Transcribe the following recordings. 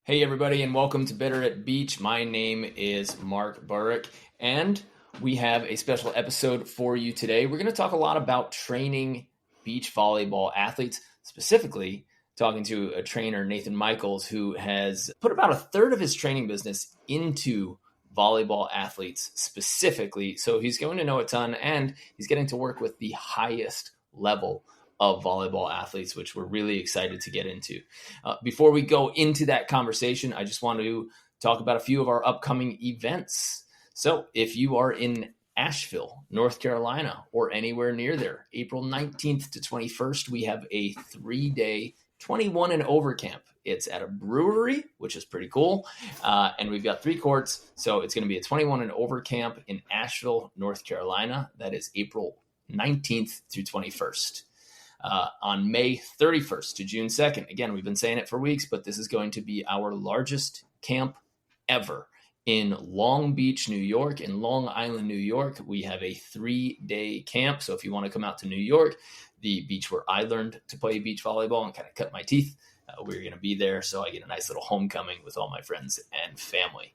Hey everybody, and welcome to Better at Beach. My name is Mark Burik, and we have a special episode for you today. We're going to talk a lot about training beach volleyball athletes, specifically talking to a trainer, Nathan Michaels, who has put about a third of his training business into volleyball athletes specifically. So he's going to know a ton, and he's getting to work with the highest level of volleyball athletes, which we're really excited to get into. Before we go into that conversation, I just want to talk about a few of our upcoming events. So if you are in Asheville, North Carolina, or anywhere near there, April 19th to 21st, we have a 3-day 21 and over camp. It's at a brewery, which is pretty cool. And we've got 3 courts. So it's going to be a 21 and over camp in Asheville, North Carolina. That is April 19th through 21st. On May 31st to June 2nd. Again, we've been saying it for weeks, but this is going to be our largest camp ever in Long Beach, New York, in Long Island, New York. We have a 3-day camp. So if you want to come out to New York, the beach where I learned to play beach volleyball and kind of cut my teeth, we're going to be there. So I get a nice little homecoming with all my friends and family.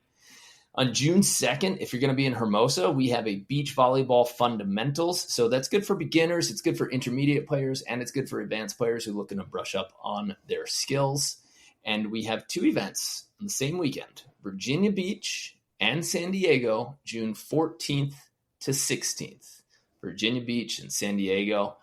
On June 2nd, if you're going to be in Hermosa, we have a beach volleyball fundamentals. So that's good for beginners, it's good for intermediate players, and it's good for advanced players who are looking to brush up on their skills. And we have 2 events on the same weekend, Virginia Beach and San Diego, June 14th to 16th. Virginia Beach and San Diego.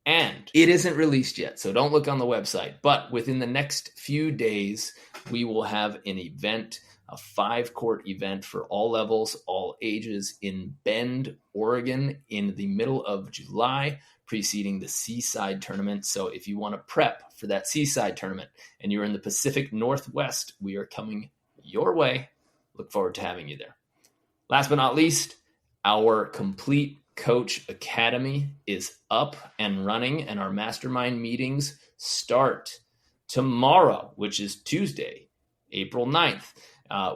And it isn't released yet, so don't look on the website. But within the next few days, we will have an event, a 5-court event for all levels, all ages in Bend, Oregon in the middle of July, preceding the Seaside tournament. So if you want to prep for that Seaside tournament and you're in the Pacific Northwest, we are coming your way. Look forward to having you there. Last but not least, our Complete Coach Academy is up and running, and our mastermind meetings start tomorrow, which is Tuesday, April 9th.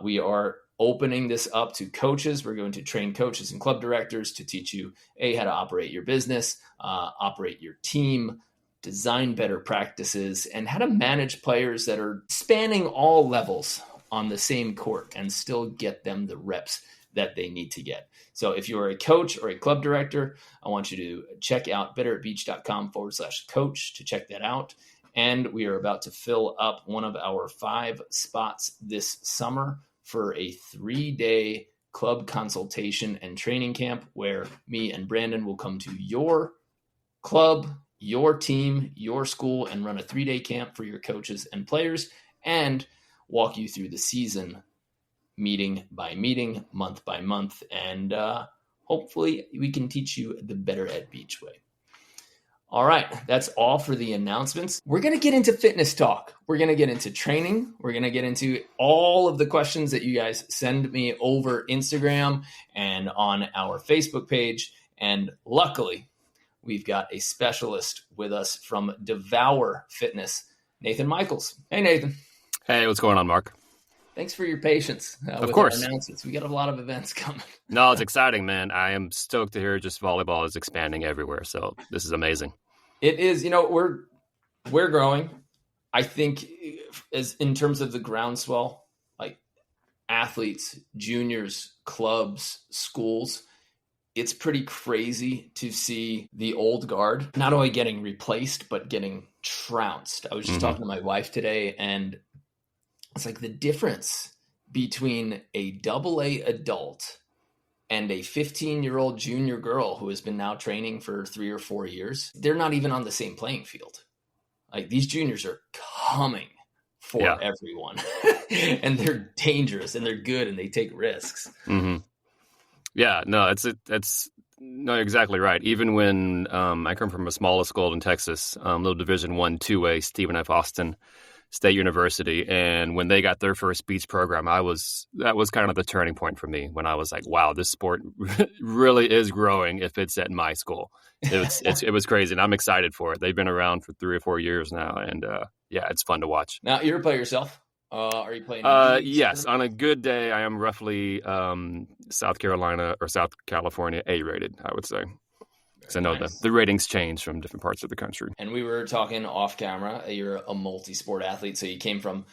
We are opening this up to coaches. We're going to train coaches and club directors to teach you, how to operate your business, operate your team, design better practices, and how to manage players that are spanning all levels on the same court and still get them the reps that they need to get. So if you're a coach or a club director, I want you to check out betteratbeach.com/coach to check that out. And we are about to fill up one of our 5 spots this summer for a 3-day club consultation and training camp where me and Brandon will come to your club, your team, your school, and run a 3-day camp for your coaches and players and walk you through the season meeting by meeting, month by month. And hopefully we can teach you the Better at Beach way. All right, that's all for the announcements. We're going to get into fitness talk. We're going to get into training. We're going to get into all of the questions that you guys send me over Instagram and on our Facebook page. And luckily, we've got a specialist with us from Devour Fitness, Nathan Michaels. Hey, Nathan. Hey, what's going on, Mark? Thanks for your patience. Of course. Our announcements. We got a lot of events coming. No, it's exciting, man. I am stoked to hear just volleyball is expanding everywhere. So this is amazing. It is. We're growing. I think as in terms of the groundswell, like athletes, juniors, clubs, schools, it's pretty crazy to see the old guard not only getting replaced, but getting trounced. I was just talking to my wife today, and it's like the difference between a AA adult and a 15-year-old junior girl who has been now training for 3 or 4 years. They're not even on the same playing field. Like these juniors are coming for everyone and they're dangerous and they're good and they take risks. Mm-hmm. Yeah, no, no, exactly right. Even when I come from a smaller school in Texas, little Division I, 2A, Stephen F. Austin State University, and when they got their first beach program, that was kind of the turning point for me when I was like, wow, this sport really is growing if it's at my school. It was crazy, and I'm excited for it. They've been around for 3 or 4 years now, and it's fun to watch. Now, you're a player yourself? Are you playing? Yes, on a good day, I am roughly South Carolina or South California A-rated, I would say. Because I know the ratings change from different parts of the country. And we were talking off camera. You're a multi-sport athlete, so you came from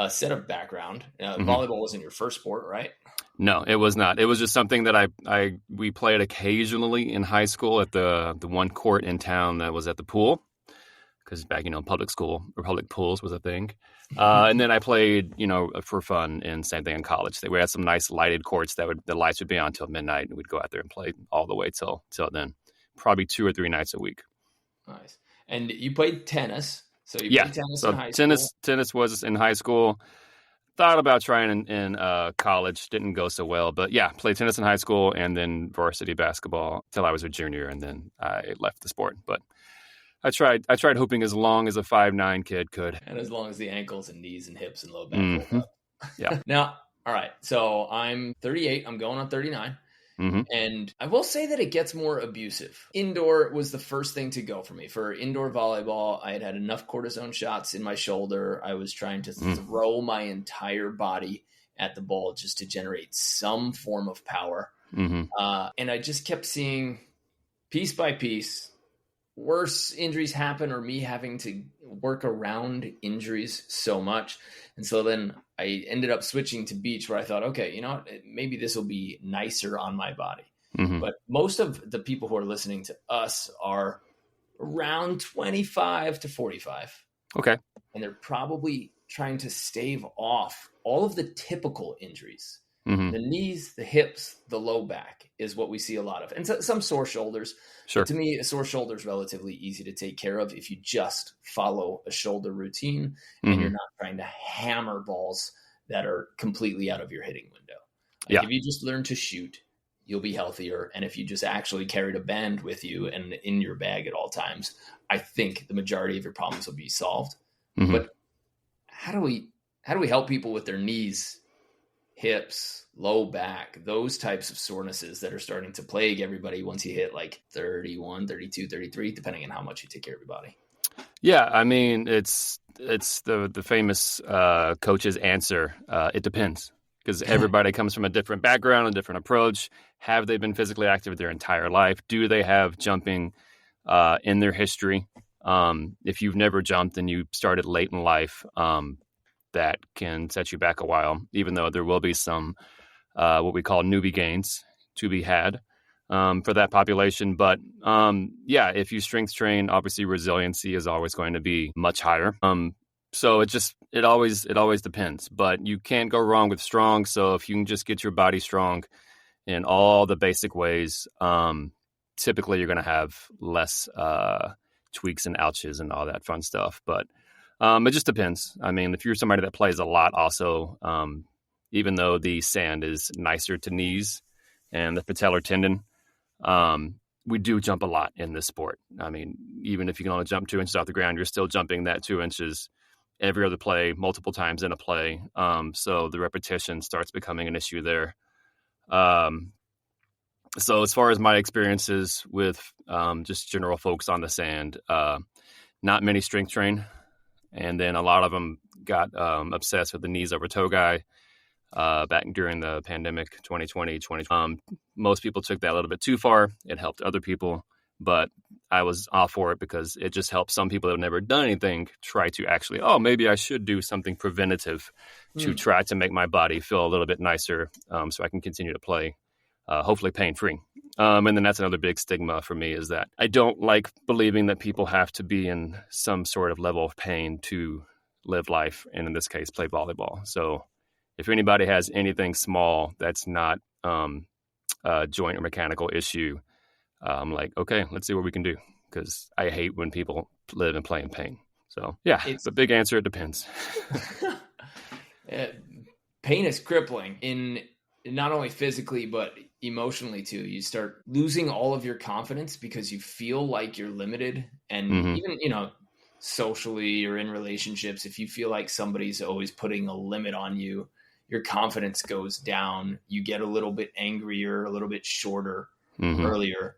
set of background. Mm-hmm. Volleyball wasn't your first sport, right? No, it was not. It was just something that we played occasionally in high school at the one court in town that was at the pool, because back, public school or public pools was a thing. And then I played, for fun, and same thing in college. We had some nice lighted courts the lights would be on till midnight, and we'd go out there and play all the way till then, probably 2 or 3 nights a week. Nice. And you played tennis. So you played tennis in high school. School. Tennis was in high school. Thought about trying in college. Didn't go so well. But yeah, played tennis in high school and then varsity basketball till I was a junior, and then I left the sport. But I tried hooping as long as a 5'9" kid could. And as long as the ankles and knees and hips and low back. Mm-hmm. Yeah. Now, all right. So I'm 38. I'm going on 39. Mm-hmm. And I will say that it gets more abusive. Indoor was the first thing to go for me. For indoor volleyball, I had enough cortisone shots in my shoulder. I was trying to throw my entire body at the ball just to generate some form of power. Mm-hmm. And I just kept seeing, piece by piece, worse injuries happen, or me having to work around injuries so much. And so then I ended up switching to beach, where I thought, okay, you know what, maybe this will be nicer on my body. Mm-hmm. But most of the people who are listening to us are around 25 to 45. Okay. And they're probably trying to stave off all of the typical injuries. Mm-hmm. The knees, the hips, the low back is what we see a lot of. And some sore shoulders. Sure. But to me, a sore shoulder is relatively easy to take care of if you just follow a shoulder routine and you're not trying to hammer balls that are completely out of your hitting window. Like if you just learn to shoot, you'll be healthier. And if you just actually carried a band with you and in your bag at all times, I think the majority of your problems will be solved. Mm-hmm. But how do we help people with their knees, hips, low back, those types of sorenesses that are starting to plague everybody once you hit like 31, 32, 33, depending on how much you take care of your body? Yeah, I mean, it's the famous coach's answer. It depends, because everybody comes from a different background, a different approach. Have they been physically active their entire life? Do they have jumping in their history? If you've never jumped and you started late in life, that can set you back a while, even though there will be some what we call newbie gains to be had for that population. But if you strength train, obviously resiliency is always going to be much higher. So it always depends. But you can't go wrong with strong. So if you can just get your body strong in all the basic ways, typically you're going to have less tweaks and ouches and all that fun stuff. But it just depends. I mean, if you're somebody that plays a lot also, even though the sand is nicer to knees and the patellar tendon, we do jump a lot in this sport. I mean, even if you can only jump 2 inches off the ground, you're still jumping that 2 inches every other play, multiple times in a play. So the repetition starts becoming an issue there. So as far as my experiences with just general folks on the sand, not many strength train. And then a lot of them got obsessed with the knees over toe guy back during the pandemic, 2020. Most people took that a little bit too far. It helped other people, but I was all for it because it just helped some people that have never done anything try to actually, maybe I should do something preventative to try to make my body feel a little bit nicer so I can continue to play, hopefully pain-free. And then that's another big stigma for me, is that I don't like believing that people have to be in some sort of level of pain to live life, and in this case, play volleyball. So if anybody has anything small that's not a joint or mechanical issue, I'm like, okay, let's see what we can do, because I hate when people live and play in pain. So yeah, it's a big answer. It depends. Pain is crippling in not only physically, but emotionally too. You start losing all of your confidence because you feel like you're limited. And even, socially or in relationships, if you feel like somebody's always putting a limit on you, your confidence goes down. You get a little bit angrier, a little bit shorter earlier.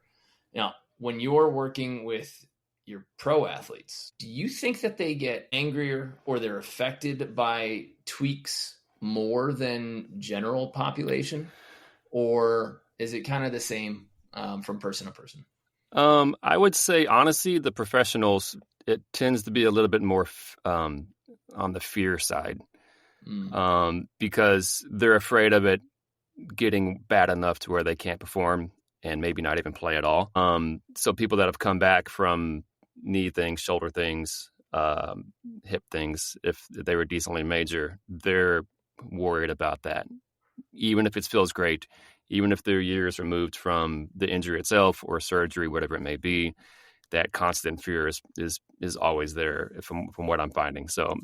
Now, when you're working with your pro athletes, do you think that they get angrier or they're affected by tweaks more than general population? Or is it kind of the same from person to person? I would say, honestly, the professionals, it tends to be a little bit more on the fear side. because they're afraid of it getting bad enough to where they can't perform and maybe not even play at all. So people that have come back from knee things, shoulder things, hip things, if they were decently major, they're worried about that. Even if it feels great, even if they're years removed from the injury itself or surgery, whatever it may be, that constant fear is always there from what I'm finding. So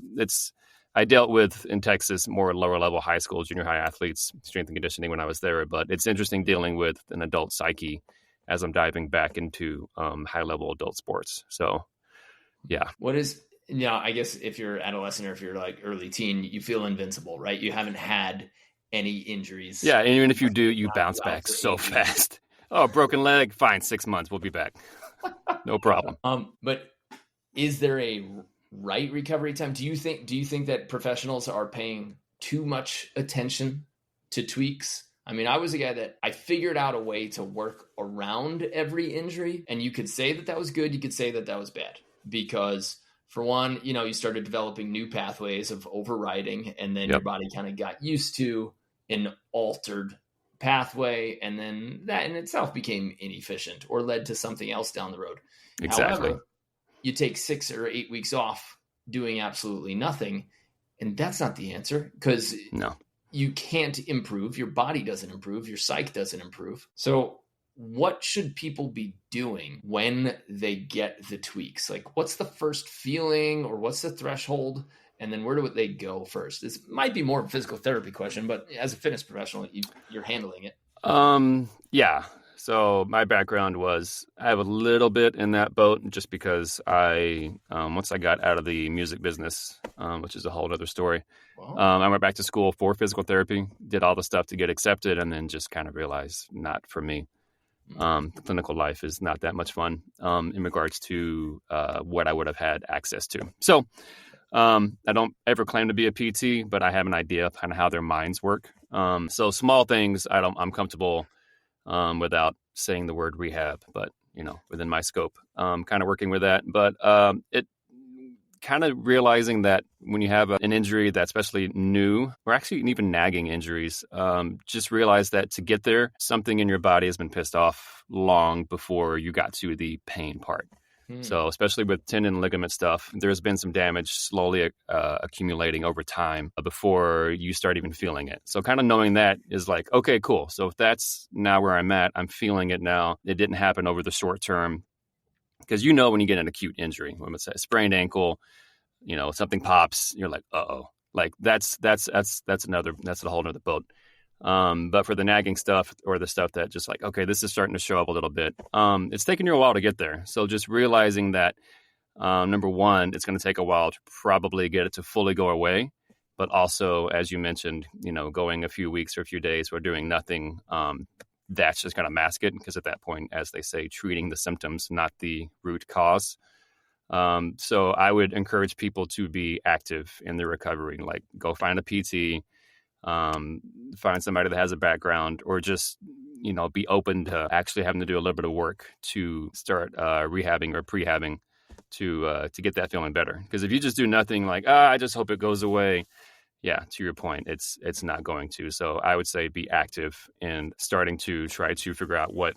I dealt with in Texas more lower level high school, junior high athletes, strength and conditioning when I was there, but it's interesting dealing with an adult psyche as I'm diving back into high level adult sports. So yeah. I guess if you're adolescent or if you're like early teen, you feel invincible, right? You haven't had any injuries. Yeah, and even if you do, you bounce back so fast. Oh, broken leg, fine, 6 months, we'll be back. No problem. But is there a right recovery time? Do you think that professionals are paying too much attention to tweaks? I mean, I was a guy that I figured out a way to work around every injury, and you could say that was good. You could say that was bad because for one, you started developing new pathways of overriding, and then your body kind of got used to an altered pathway, and then that in itself became inefficient or led to something else down the road. Exactly. However, you take 6 or 8 weeks off doing absolutely nothing, and that's not the answer because you can't improve. Your body doesn't improve. Your psyche doesn't improve. So what should people be doing when they get the tweaks? Like, what's the first feeling or what's the threshold? And then where do they go first? This might be more of a physical therapy question, but as a fitness professional, you're handling it. Yeah. So my background was I have a little bit in that boat just because once I got out of the music business, which is a whole other story, I went back to school for physical therapy, did all the stuff to get accepted, and then just kind of realized not for me. Clinical life is not that much fun in regards to what I would have had access to. So I don't ever claim to be a PT, but I have an idea of kind of how their minds work. So small things I'm comfortable without saying the word rehab, but within my scope, kind of working with that. But it kind of realizing that when you have an injury that's especially new, or actually even nagging injuries, just realize that to get there, something in your body has been pissed off long before you got to the pain part. So especially with tendon and ligament stuff, there's been some damage slowly accumulating over time before you start even feeling it. So kind of knowing that is like, okay, cool. So if that's now where I'm at, I'm feeling it now. It didn't happen over the short term. Because when you get an acute injury, when it's a sprained ankle, something pops, you're like, uh-oh. Like that's a whole nother boat. But for the nagging stuff or the stuff that just like, okay, this is starting to show up a little bit. It's taken you a while to get there. So just realizing that, number one, it's going to take a while to probably get it to fully go away. But also, as you mentioned, going a few weeks or a few days or doing nothing, that's just going to mask it. Because at that point, as they say, treating the symptoms, not the root cause. So I would encourage people to be active in their recovery, like go find a PT, find somebody that has a background, or just, be open to actually having to do a little bit of work to start rehabbing or prehabbing to get that feeling better. Because if you just do nothing, like, I just hope it goes away. Yeah, to your point, it's not going to. So I would say be active and starting to try to figure out what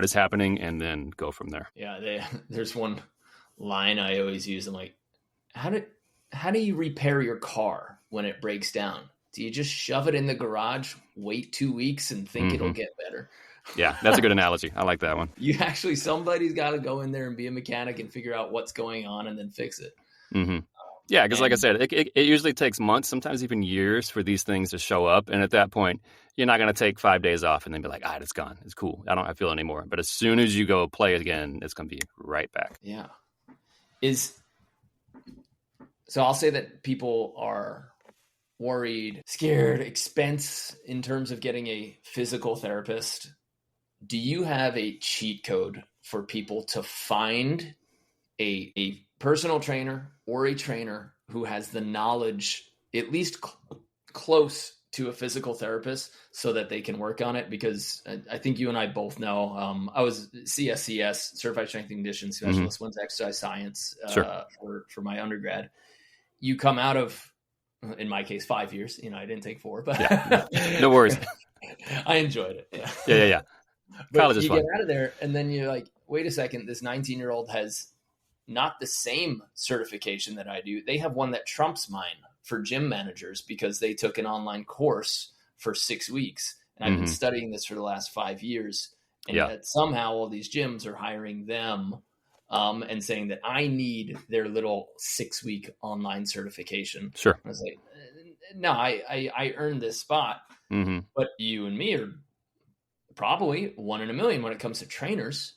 is happening and then go from there. Yeah, there's one line I always use. I'm like, how do you repair your car when it breaks down? Do you just shove it in the garage, wait 2 weeks, and think it'll get better? Yeah, that's a good analogy. I like that one. Somebody's got to go in there and be a mechanic and figure out what's going on and then fix it. Mm-hmm. Yeah, because like I said, it usually takes months, sometimes even years for these things to show up. And at that point, you're not going to take 5 days off and then be like, it's gone. It's cool. I don't feel it anymore. But as soon as you go play again, it's going to be right back. Yeah. So I'll say that people are worried, scared, expense in terms of getting a physical therapist. Do you have a cheat code for people to find a personal trainer or a trainer who has the knowledge, at least close to a physical therapist, so that they can work on it? Because I think you and I both know, I was CSCS, Certified Strength and Conditioning Specialist, went to exercise science for my undergrad. You come out of in my case, 5 years. I didn't take 4, but no worries. I enjoyed it. Yeah. But College is you fun. get out of there, and then you're like, wait a second, this 19-year-old has not the same certification that I do. They have one that trumps mine for gym managers because they took an online course for 6 weeks. And I've been studying this for the last 5 years. And yet somehow all these gyms are hiring them and saying that I need their little 6-week online certification. Sure. I was like, no, I earned this spot. But you and me are probably 1 in a million when it comes to trainers.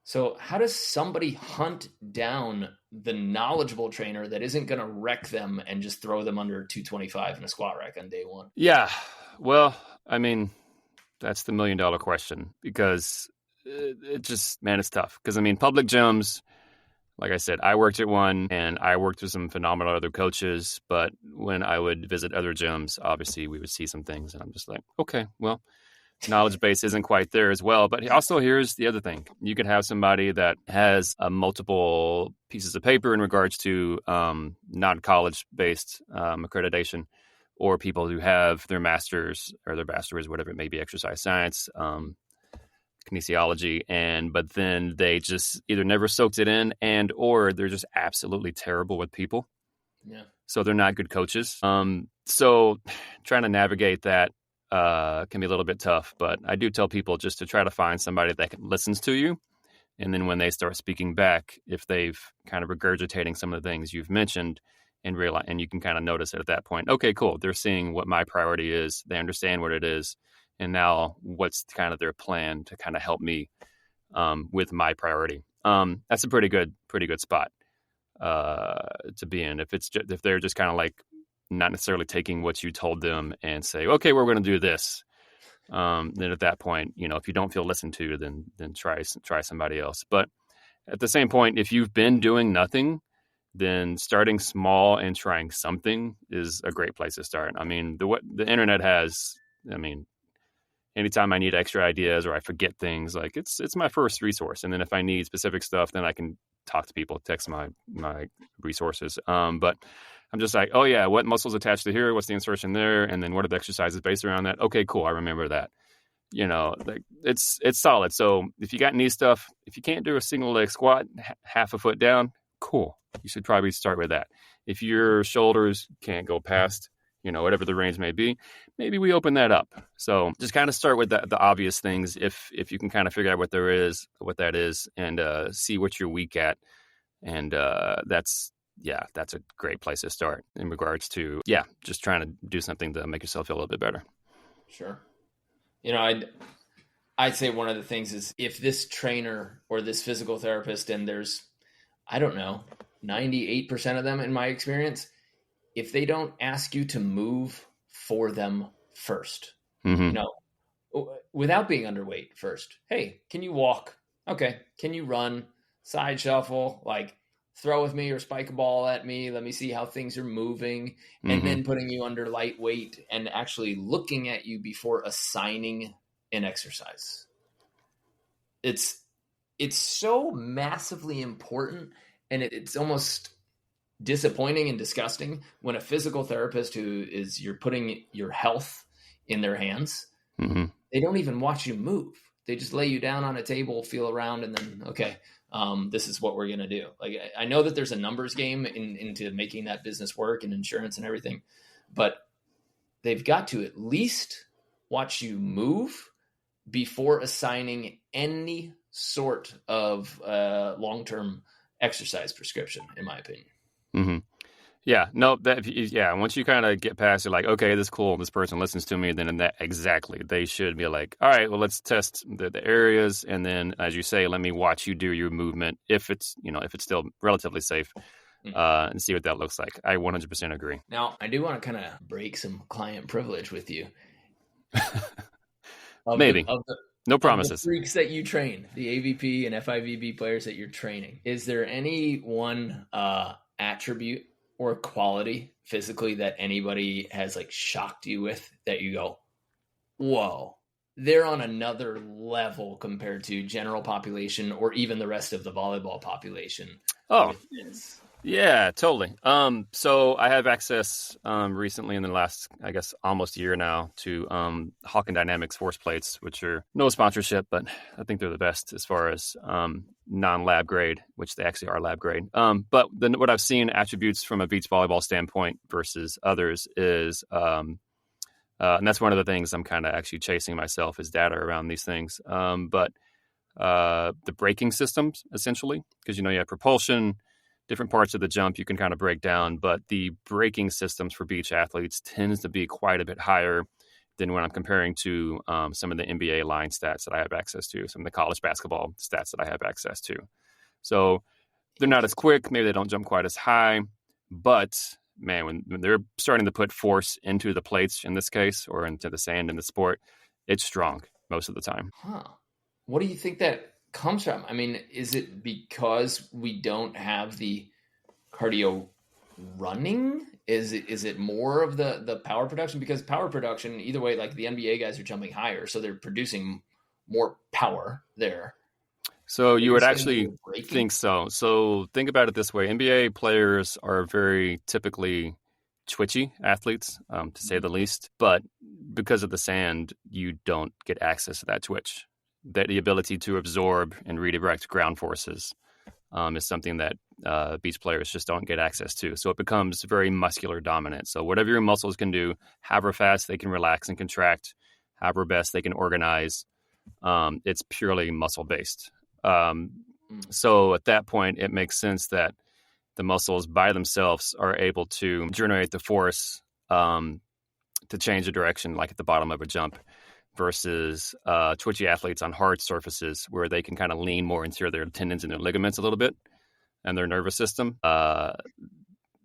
So how does somebody hunt down the knowledgeable trainer that isn't going to wreck them and just throw them under 225 in a squat rack on day one? Yeah. Well, I mean, that's the $1 million question, because it just, man, it's tough. Because, I mean, public gyms, like I said, I worked at one and I worked with some phenomenal other coaches. But when I would visit other gyms, obviously we would see some things and I'm just like, okay, well, knowledge base isn't quite there as well. But also, here's the other thing. You could have somebody that has multiple pieces of paper in regards to non-college based accreditation, or people who have their master's or their bachelor's, whatever it may be, exercise science, kinesiology, but then they just either never soaked it in or they're just absolutely terrible with people. Yeah. So they're not good coaches. So trying to navigate that can be a little bit tough, but I do tell people just to try to find somebody that listens to you. And then when they start speaking back, if they've kind of regurgitating some of the things you've mentioned and realize, and you can kind of notice it at that point, okay, cool. They're seeing what my priority is. They understand what it is. And now what's kind of their plan to kind of help me with my priority. That's a pretty good spot to be in. If they're just kind of like not necessarily taking what you told them and say, okay, we're going to do this. Then at that point, if you don't feel listened to, then try somebody else. But at the same point, if you've been doing nothing, then starting small and trying something is a great place to start. I mean, the internet has, anytime I need extra ideas or I forget things, like it's my first resource. And then if I need specific stuff, then I can talk to people, text my resources. But I'm just like, oh yeah, what muscles attached to here? What's the insertion there? And then what are the exercises based around that? Okay, cool. I remember that. Like it's solid. So if you got knee stuff, if you can't do a single leg squat, half a foot down, cool. You should probably start with that. If your shoulders can't go past, whatever the range may be, maybe we open that up. So just kind of start with the obvious things. If you can kind of figure out what that is, and see what you're weak at. And that's a great place to start in regards to, just trying to do something to make yourself feel a little bit better. Sure. I'd say one of the things is, if this trainer or this physical therapist, and there's, 98% of them in my experience, if they don't ask you to move for them first, without being underweight first, hey, can you walk? Okay. Can you run? Side shuffle, like throw with me or spike a ball at me. Let me see how things are moving. And then putting you under lightweight and actually looking at you before assigning an exercise. It's so massively important. And it's almost disappointing and disgusting when a physical therapist you're putting your health in their hands, they don't even watch you move. They just lay you down on a table, feel around, and then, okay, this is what we're going to do. Like, I know that there's a numbers game into making that business work and insurance and everything, but they've got to at least watch you move before assigning any sort of long-term exercise prescription, in my opinion. Yeah, no, once you kind of get past it, like, okay, this is cool, this person listens to me, then they should be like, all right, well, let's test the areas, and then, as you say, let me watch you do your movement, if it's still relatively safe, and see what that looks like. I 100% agree. Now, I do want to kind of break some client privilege with you. Maybe. No promises. The freaks that you train, the AVP and FIVB players that you're training, is there any one attribute or quality physically that anybody has like shocked you with that you go, whoa, they're on another level compared to general population or even the rest of the volleyball population? Oh, Yeah, totally. So I have access recently in the last, I guess, almost a year now to Hawk and Dynamics force plates, which are no sponsorship, but I think they're the best as far as non-lab grade, which they actually are lab grade. But then what I've seen attributes from a beach volleyball standpoint versus others is, and that's one of the things I'm kind of actually chasing myself is data around these things. But the braking systems, essentially, because, you have propulsion, different parts of the jump you can kind of break down, but the braking systems for beach athletes tends to be quite a bit higher than when I'm comparing to some of the NBA line stats that I have access to, some of the college basketball stats that I have access to. So they're not as quick. Maybe they don't jump quite as high, but man, when they're starting to put force into the plates in this case, or into the sand in the sport, it's strong most of the time. Huh. What do you think that comes from? I mean, is it because we don't have the cardio running? Is it more of the power production? Because power production, either way, like the NBA guys are jumping higher, so they're producing more power there. So you would actually think so. So think about it this way. NBA players are very typically twitchy athletes, to say the least. But because of the sand, you don't get access to that twitch. That the ability to absorb and redirect ground forces is something that beach players just don't get access to. So it becomes very muscular dominant. So whatever your muscles can do, however fast they can relax and contract, however best they can organize, it's purely muscle based. So at that point, it makes sense that the muscles by themselves are able to generate the force to change the direction, like at the bottom of a jump, versus twitchy athletes on hard surfaces where they can kind of lean more into their tendons and their ligaments a little bit and their nervous system.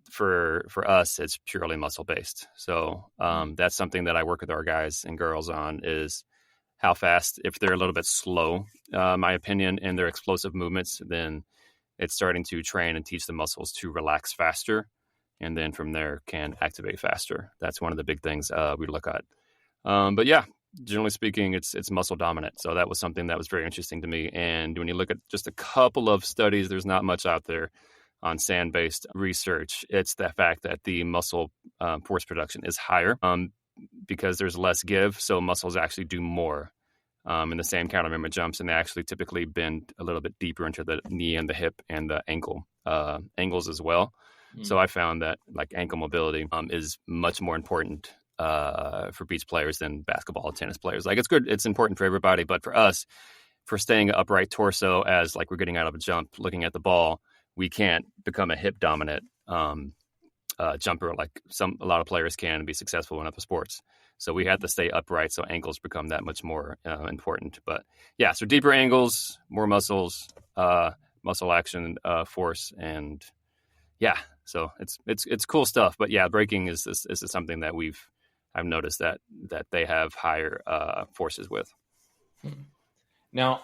For us, it's purely muscle based. So that's something that I work with our guys and girls on is how fast, if they're a little bit slow, my opinion, in their explosive movements, then it's starting to train and teach the muscles to relax faster. And then from there can activate faster. That's one of the big things we look at. But yeah, generally speaking, it's muscle dominant. So that was something that was very interesting to me. And when you look at just a couple of studies, there's not much out there on sand-based research. It's the fact that the muscle force production is higher because there's less give. So muscles actually do more in the same counter movement jumps, and they actually typically bend a little bit deeper into the knee and the hip and the ankle angles as well. So I found that like ankle mobility is much more important for beach players than basketball and tennis players. Like it's good, it's important for everybody, but for us, for staying upright torso as like we're getting out of a jump, looking at the ball, we can't become a hip dominant jumper like a lot of players can be successful in other sports. So we have to stay upright, so ankles become that much more important. But yeah, so deeper angles, more muscles, muscle action, force, and yeah, so it's cool stuff. But yeah, braking is something that I've noticed that they have higher forces with. Now,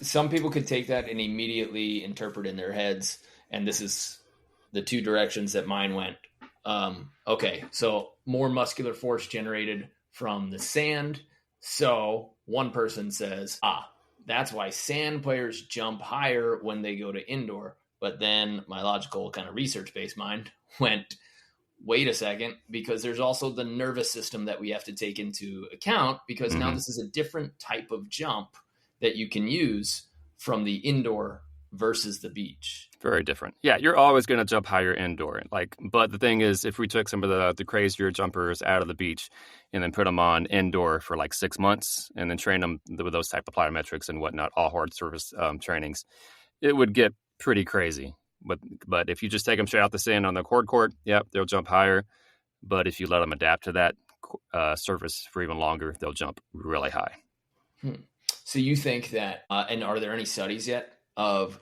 some people could take that and immediately interpret in their heads, and this is the two directions that mine went. Okay, so more muscular force generated from the sand. So one person says, that's why sand players jump higher when they go to indoor. But then my logical kind of research-based mind went, wait a second, because there's also the nervous system that we have to take into account, because now this is a different type of jump that you can use from the indoor versus the beach. Very different. Yeah, you're always going to jump higher indoor. But the thing is, if we took some of the crazier jumpers out of the beach and then put them on indoor for like 6 months and then train them with those type of plyometrics and whatnot, all hard surface trainings, it would get pretty crazy. But if you just take them straight out the sand on the court, yeah, they'll jump higher. But if you let them adapt to that surface for even longer, they'll jump really high. So you think that, and are there any studies yet of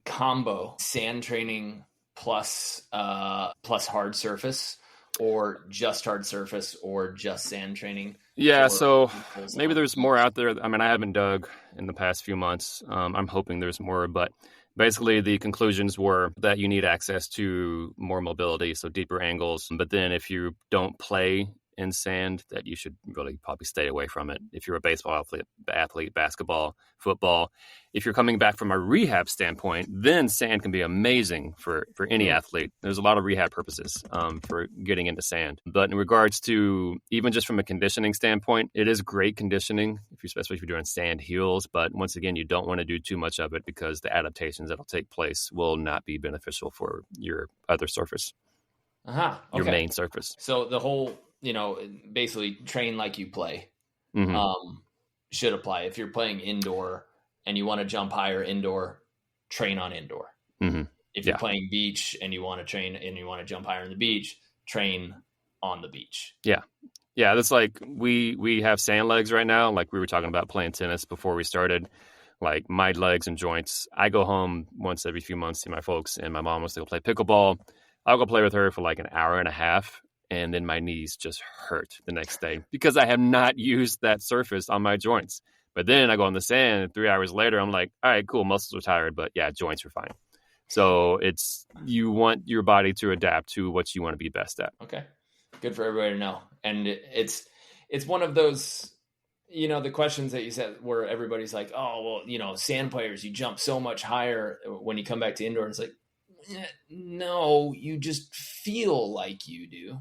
combo sand training plus hard surface, or just hard surface, or just sand training? Yeah, so maybe there's more out there. I mean, I haven't dug in the past few months. I'm hoping there's more, but basically the conclusions were that you need access to more mobility, so deeper angles. But then if you don't play in sand that you should really probably stay away from it. If you're a baseball athlete, basketball, football, if you're coming back from a rehab standpoint, then sand can be amazing for any athlete. There's a lot of rehab purposes for getting into sand. But in regards to even just from a conditioning standpoint, it is great conditioning, especially if you're doing sand heels. But once again, you don't want to do too much of it because the adaptations that'll take place will not be beneficial for your other surface. Okay. Your main surface. So the whole, basically train like you play should apply. If you're playing indoor and you want to jump higher indoor, train on indoor. If you're playing beach and you want to train and you want to jump higher in the beach, train on the beach. Yeah. That's like we have sand legs right now. Like we were talking about playing tennis before we started. Like my legs and joints, I go home once every few months to my folks, and my mom wants to go play pickleball. I'll go play with her for like an hour and a half, and then my knees just hurt the next day because I have not used that surface on my joints. But then I go in the sand, and 3 hours later, I'm like, all right, cool, muscles are tired, but yeah, joints are fine. So you want your body to adapt to what you want to be best at. Okay, good for everybody to know. And it's one of those, the questions that you said where everybody's like, oh, well, sand players, you jump so much higher when you come back to indoor. And it's like, no, you just feel like you do.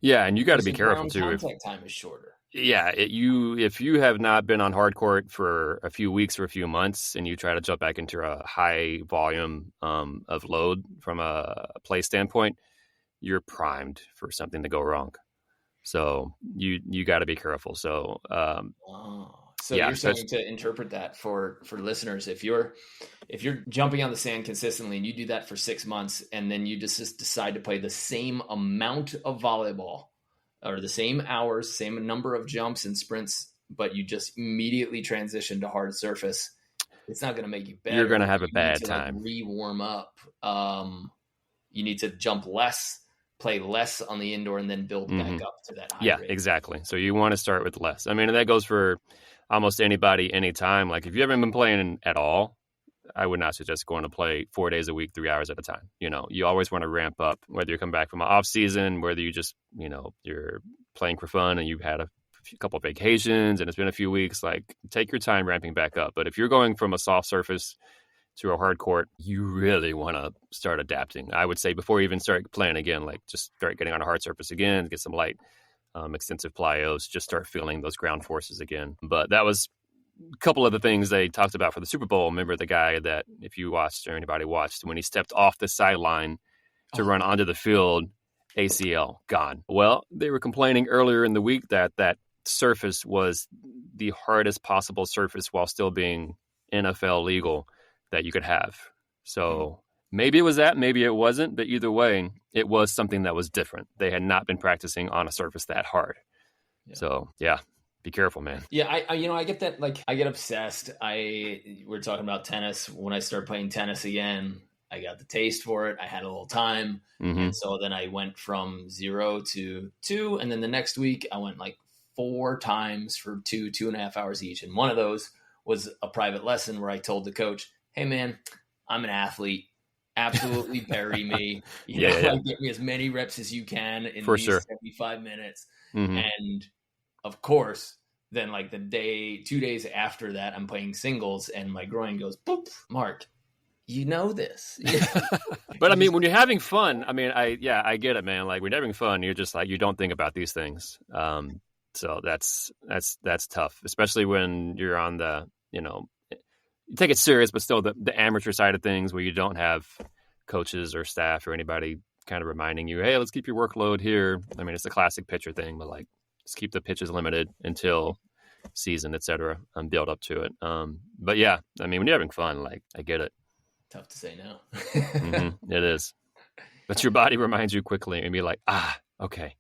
Yeah, and you got to be careful too. Contact time is shorter. Yeah, if you have not been on hard court for a few weeks or a few months, and you try to jump back into a high volume of load from a play standpoint, you're primed for something to go wrong. So you got to be careful. So So you're saying to interpret that for listeners, if you're jumping on the sand consistently and you do that for 6 months, and then you just decide to play the same amount of volleyball or the same hours, same number of jumps and sprints, but you just immediately transition to hard surface, it's not going to make you better. You're going to have a bad time. Re-warm up. You need to jump less, play less on the indoor, and then build back up to that high rate. Exactly. So you want to start with less. I mean, that goes for almost anybody, anytime. Like if you haven't been playing at all, I would not suggest going to play 4 days a week, 3 hours at a time. You always want to ramp up, whether you're coming back from an off season, whether you just, you're playing for fun and you've had a couple of vacations and it's been a few weeks, like take your time ramping back up. But if you're going from a soft surface to a hard court, you really want to start adapting. I would say before you even start playing again, like just start getting on a hard surface again, get some light, extensive plyos, just start feeling those ground forces again. But that was a couple of the things they talked about for the Super Bowl. Remember the guy that, if you watched or anybody watched, when he stepped off the sideline to run onto the field, ACL gone. Well, they were complaining earlier in the week that surface was the hardest possible surface while still being NFL legal that you could have. So maybe it was that, maybe it wasn't, but either way, it was something that was different. They had not been practicing on a surface that hard. Yeah. So yeah, be careful, man. Yeah, I get that. Like, I get obsessed. We're talking about tennis. When I started playing tennis again, I got the taste for it. I had a little time. And so then I went from 0 to 2. And then the next week I went like 4 times for 2.5 hours each. And one of those was a private lesson where I told the coach, hey man, I'm an athlete. Absolutely bury me. Like, get me as many reps as you can in these 75 minutes. And of course, then like 2 days after that, I'm playing singles and my groin goes, boop, Mark, you know this. But I mean, when you're having fun, I mean, I get it, man. Like when you're having fun, you're just like, you don't think about these things. So that's tough, especially when you're on the, you take it serious, but still the amateur side of things where you don't have coaches or staff or anybody kind of reminding you, hey, let's keep your workload here. I mean, it's a classic pitcher thing, but like, just keep the pitches limited until season, et cetera, and build up to it. But yeah, I mean, when you're having fun, like, I get it. Tough to say no. It is. But your body reminds you quickly and be like, okay.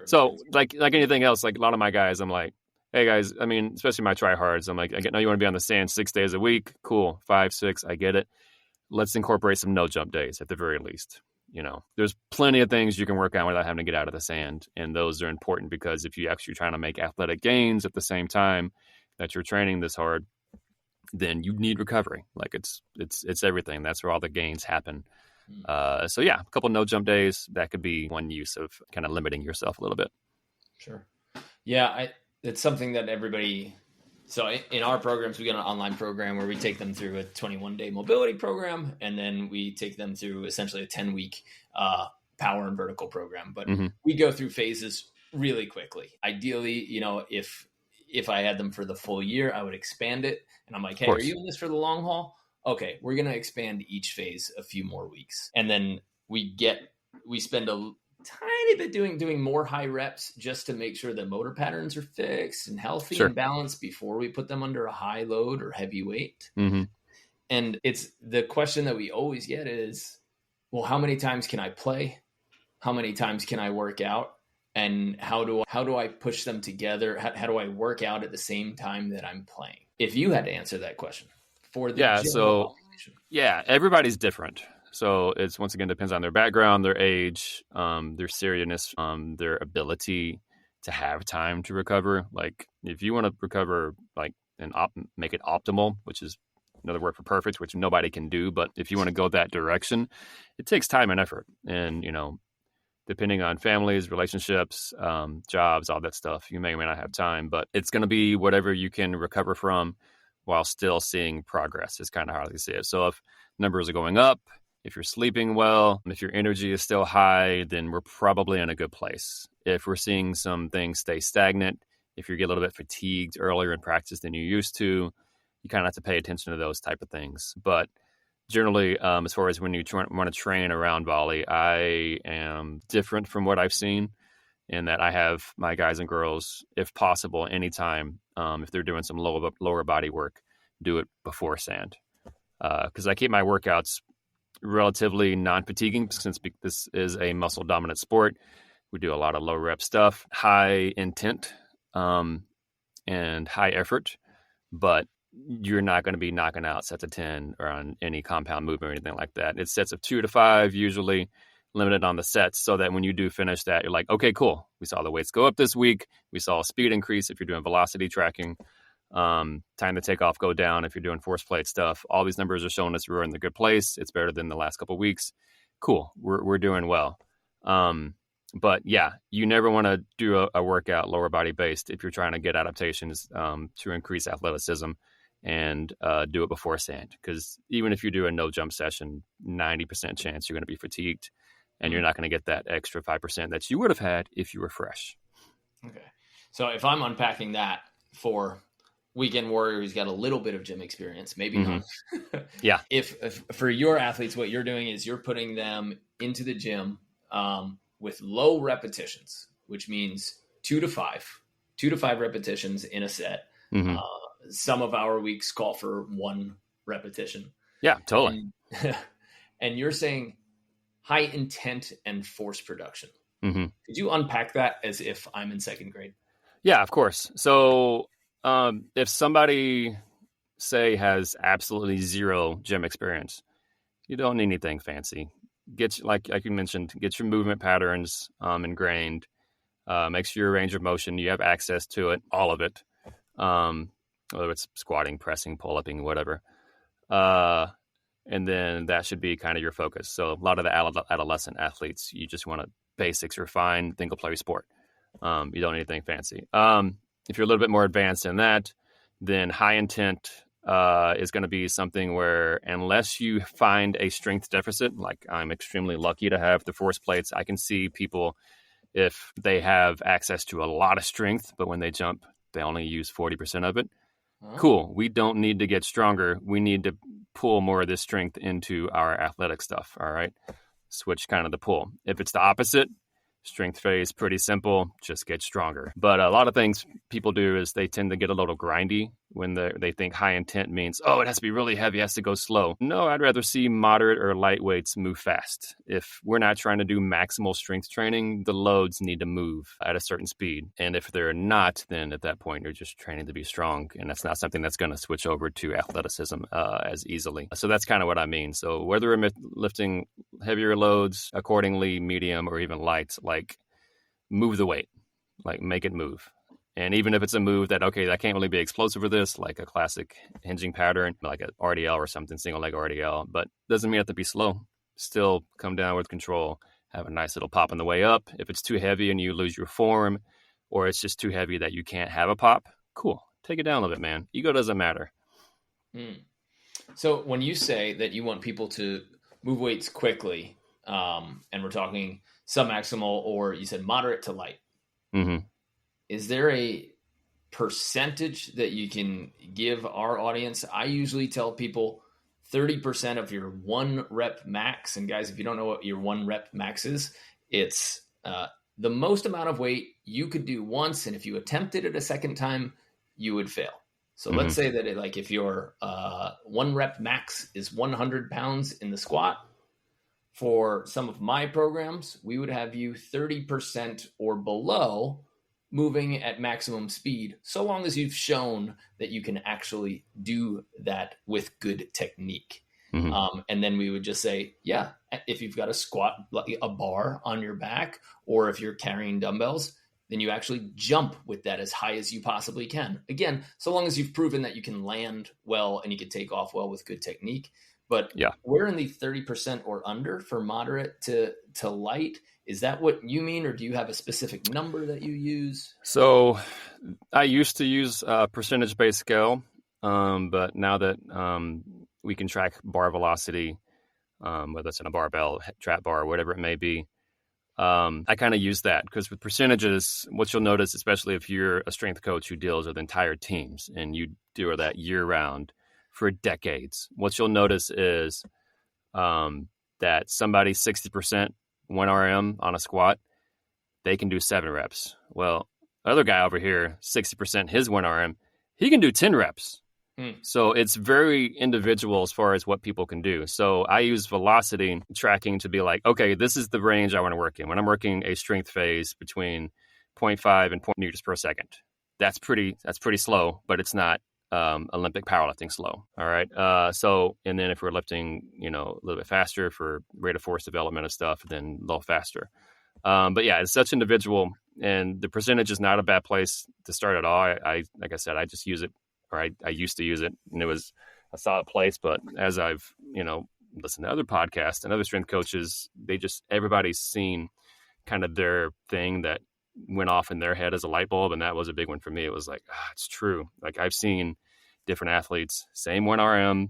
So like anything else, like a lot of my guys, I'm like, hey guys, I mean, especially my tryhards, I'm like, I know you want to be on the sand 6 days a week. Cool. 5, 6, I get it. Let's incorporate some no jump days at the very least. There's plenty of things you can work on without having to get out of the sand. And those are important because if you actually trying to make athletic gains at the same time that you're training this hard, then you need recovery. Like it's everything. That's where all the gains happen. So yeah, a couple no jump days, that could be one use of kind of limiting yourself a little bit. Sure. Yeah, it's something that everybody. So in our programs, we got an online program where we take them through a 21-day mobility program, and then we take them through essentially a 10-week power and vertical program. But we go through phases really quickly. Ideally, if I had them for the full year, I would expand it. And I'm like, hey, are you in this for the long haul? Okay, we're going to expand each phase a few more weeks. And then we spend a tiny bit doing more high reps just to make sure that motor patterns are fixed and healthy and balanced before we put them under a high load or heavy weight. And it's the question that we always get is, well, how many times can I play? How many times can I work out? And how do I push them together? How do I work out at the same time that I'm playing? If you had to answer that question for the general population. Everybody's different. So it's, once again, depends on their background, their age, their seriousness, their ability to have time to recover. Like if you want to recover, like make it optimal, which is another word for perfect, which nobody can do. But if you want to go that direction, it takes time and effort. And, depending on families, relationships, jobs, all that stuff, you may or may not have time, but it's going to be whatever you can recover from while still seeing progress is kind of how I see it. So if numbers are going up, if you're sleeping well, if your energy is still high, then we're probably in a good place. If we're seeing some things stay stagnant, if you get a little bit fatigued earlier in practice than you used to, you kind of have to pay attention to those type of things. But generally, as far as when you want to train around volley, I am different from what I've seen in that I have my guys and girls, if possible, anytime, if they're doing some lower body work, do it before sand. Because I keep my workouts relatively non-fatiguing since this is a muscle-dominant sport. We do a lot of low-rep stuff, high intent, and high effort, but you're not going to be knocking out sets of 10 or on any compound movement or anything like that. It's sets of 2 to 5, usually limited on the sets, so that when you do finish that, you're like, okay, cool. We saw the weights go up this week. We saw a speed increase if you're doing velocity tracking. Time to take off, go down if you're doing force plate stuff. All these numbers are showing us we're in the good place. It's better than the last couple of weeks. Cool. We're doing well. But yeah, you never want to do a workout lower body based if you're trying to get adaptations to increase athleticism and do it before sand. Because even if you do a no jump session, 90% chance you're going to be fatigued and you're not going to get that extra 5% that you would have had if you were fresh. Okay. So if I'm unpacking that for weekend warrior who's got a little bit of gym experience, maybe not. Yeah. If for your athletes, what you're doing is you're putting them into the gym with low repetitions, which means 2 to 5 repetitions in a set. Some of our weeks call for 1 repetition. Yeah, totally. And you're saying high intent and force production. Mm-hmm. Could you unpack that as if I'm in second grade? Yeah, of course. So if somebody, say, has absolutely zero gym experience, you don't need anything fancy. Like you mentioned, get your movement patterns ingrained. Make sure your range of motion, you have access to it, all of it, whether it's squatting, pressing, pull-upping, whatever. And then that should be kind of your focus. So a lot of the adolescent athletes, you just want to basics are fine, then go play your sport. You don't need anything fancy. If you're a little bit more advanced in that, then high intent is going to be something where unless you find a strength deficit, like I'm extremely lucky to have the force plates, I can see people if they have access to a lot of strength, but when they jump, they only use 40% of it. Cool. We don't need to get stronger. We need to pull more of this strength into our athletic stuff. All right. Switch kind of the pull. If it's the opposite, strength phase, pretty simple, just get stronger. But a lot of things people do is they tend to get a little grindy when they think high intent means, oh, it has to be really heavy, it has to go slow. No, I'd rather see moderate or light weights move fast. If we're not trying to do maximal strength training, the loads need to move at a certain speed. And if they're not, then at that point, you're just training to be strong. And that's not something that's going to switch over to athleticism as easily. So that's kind of what I mean. So whether we're lifting heavier loads accordingly, medium or even light, like move the weight, like make it move. And even if it's a move that, okay, that can't really be explosive for this, like a classic hinging pattern, like an RDL or something, single leg RDL, but doesn't mean you have to be slow. Still come down with control, have a nice little pop on the way up. If it's too heavy and you lose your form or it's just too heavy that you can't have a pop, cool. Take it down a little bit, man. Ego doesn't matter. So when you say that you want people to move weights quickly, and we're talking submaximal, or you said moderate to light, is there a percentage that you can give our audience? I usually tell people 30% of your 1 rep max. And guys, if you don't know what your 1 rep max is, it's the most amount of weight you could do once. And if you attempted it a second time, you would fail. So let's say that if your 1 rep max is 100 pounds in the squat, for some of my programs, we would have you 30% or below moving at maximum speed, so long as you've shown that you can actually do that with good technique. And then we would just say, yeah, if you've got a squat, like a bar on your back, or if you're carrying dumbbells, then you actually jump with that as high as you possibly can. Again, so long as you've proven that you can land well and you can take off well with good technique. But we're in the 30% or under for moderate to light. Is that what you mean, or do you have a specific number that you use? So I used to use a percentage-based scale, but now that we can track bar velocity, whether it's in a barbell, trap bar, whatever it may be, I kind of use that, because with percentages, what you'll notice, especially if you're a strength coach who deals with entire teams and you do that year-round for decades, what you'll notice is that somebody 60% 1 RM on a squat, they can do 7 reps. Well, the other guy over here, 60% his 1 RM, he can do 10 reps. So it's very individual as far as what people can do. So I use velocity tracking to be like, okay, this is the range I want to work in. When I'm working a strength phase between 0.5 and 0.0 meters per second, that's pretty slow, but it's not Olympic powerlifting slow. All right. And then if we're lifting, a little bit faster for rate of force development and stuff, then a little faster. But yeah, it's such individual, and the percentage is not a bad place to start at all. I like I said, I just use it, or I used to use it, and it was a solid place. But as I've, listened to other podcasts and other strength coaches, everybody's seen kind of their thing that went off in their head as a light bulb. And that was a big one for me. It was like, it's true. Like, I've seen different athletes, same 1 RM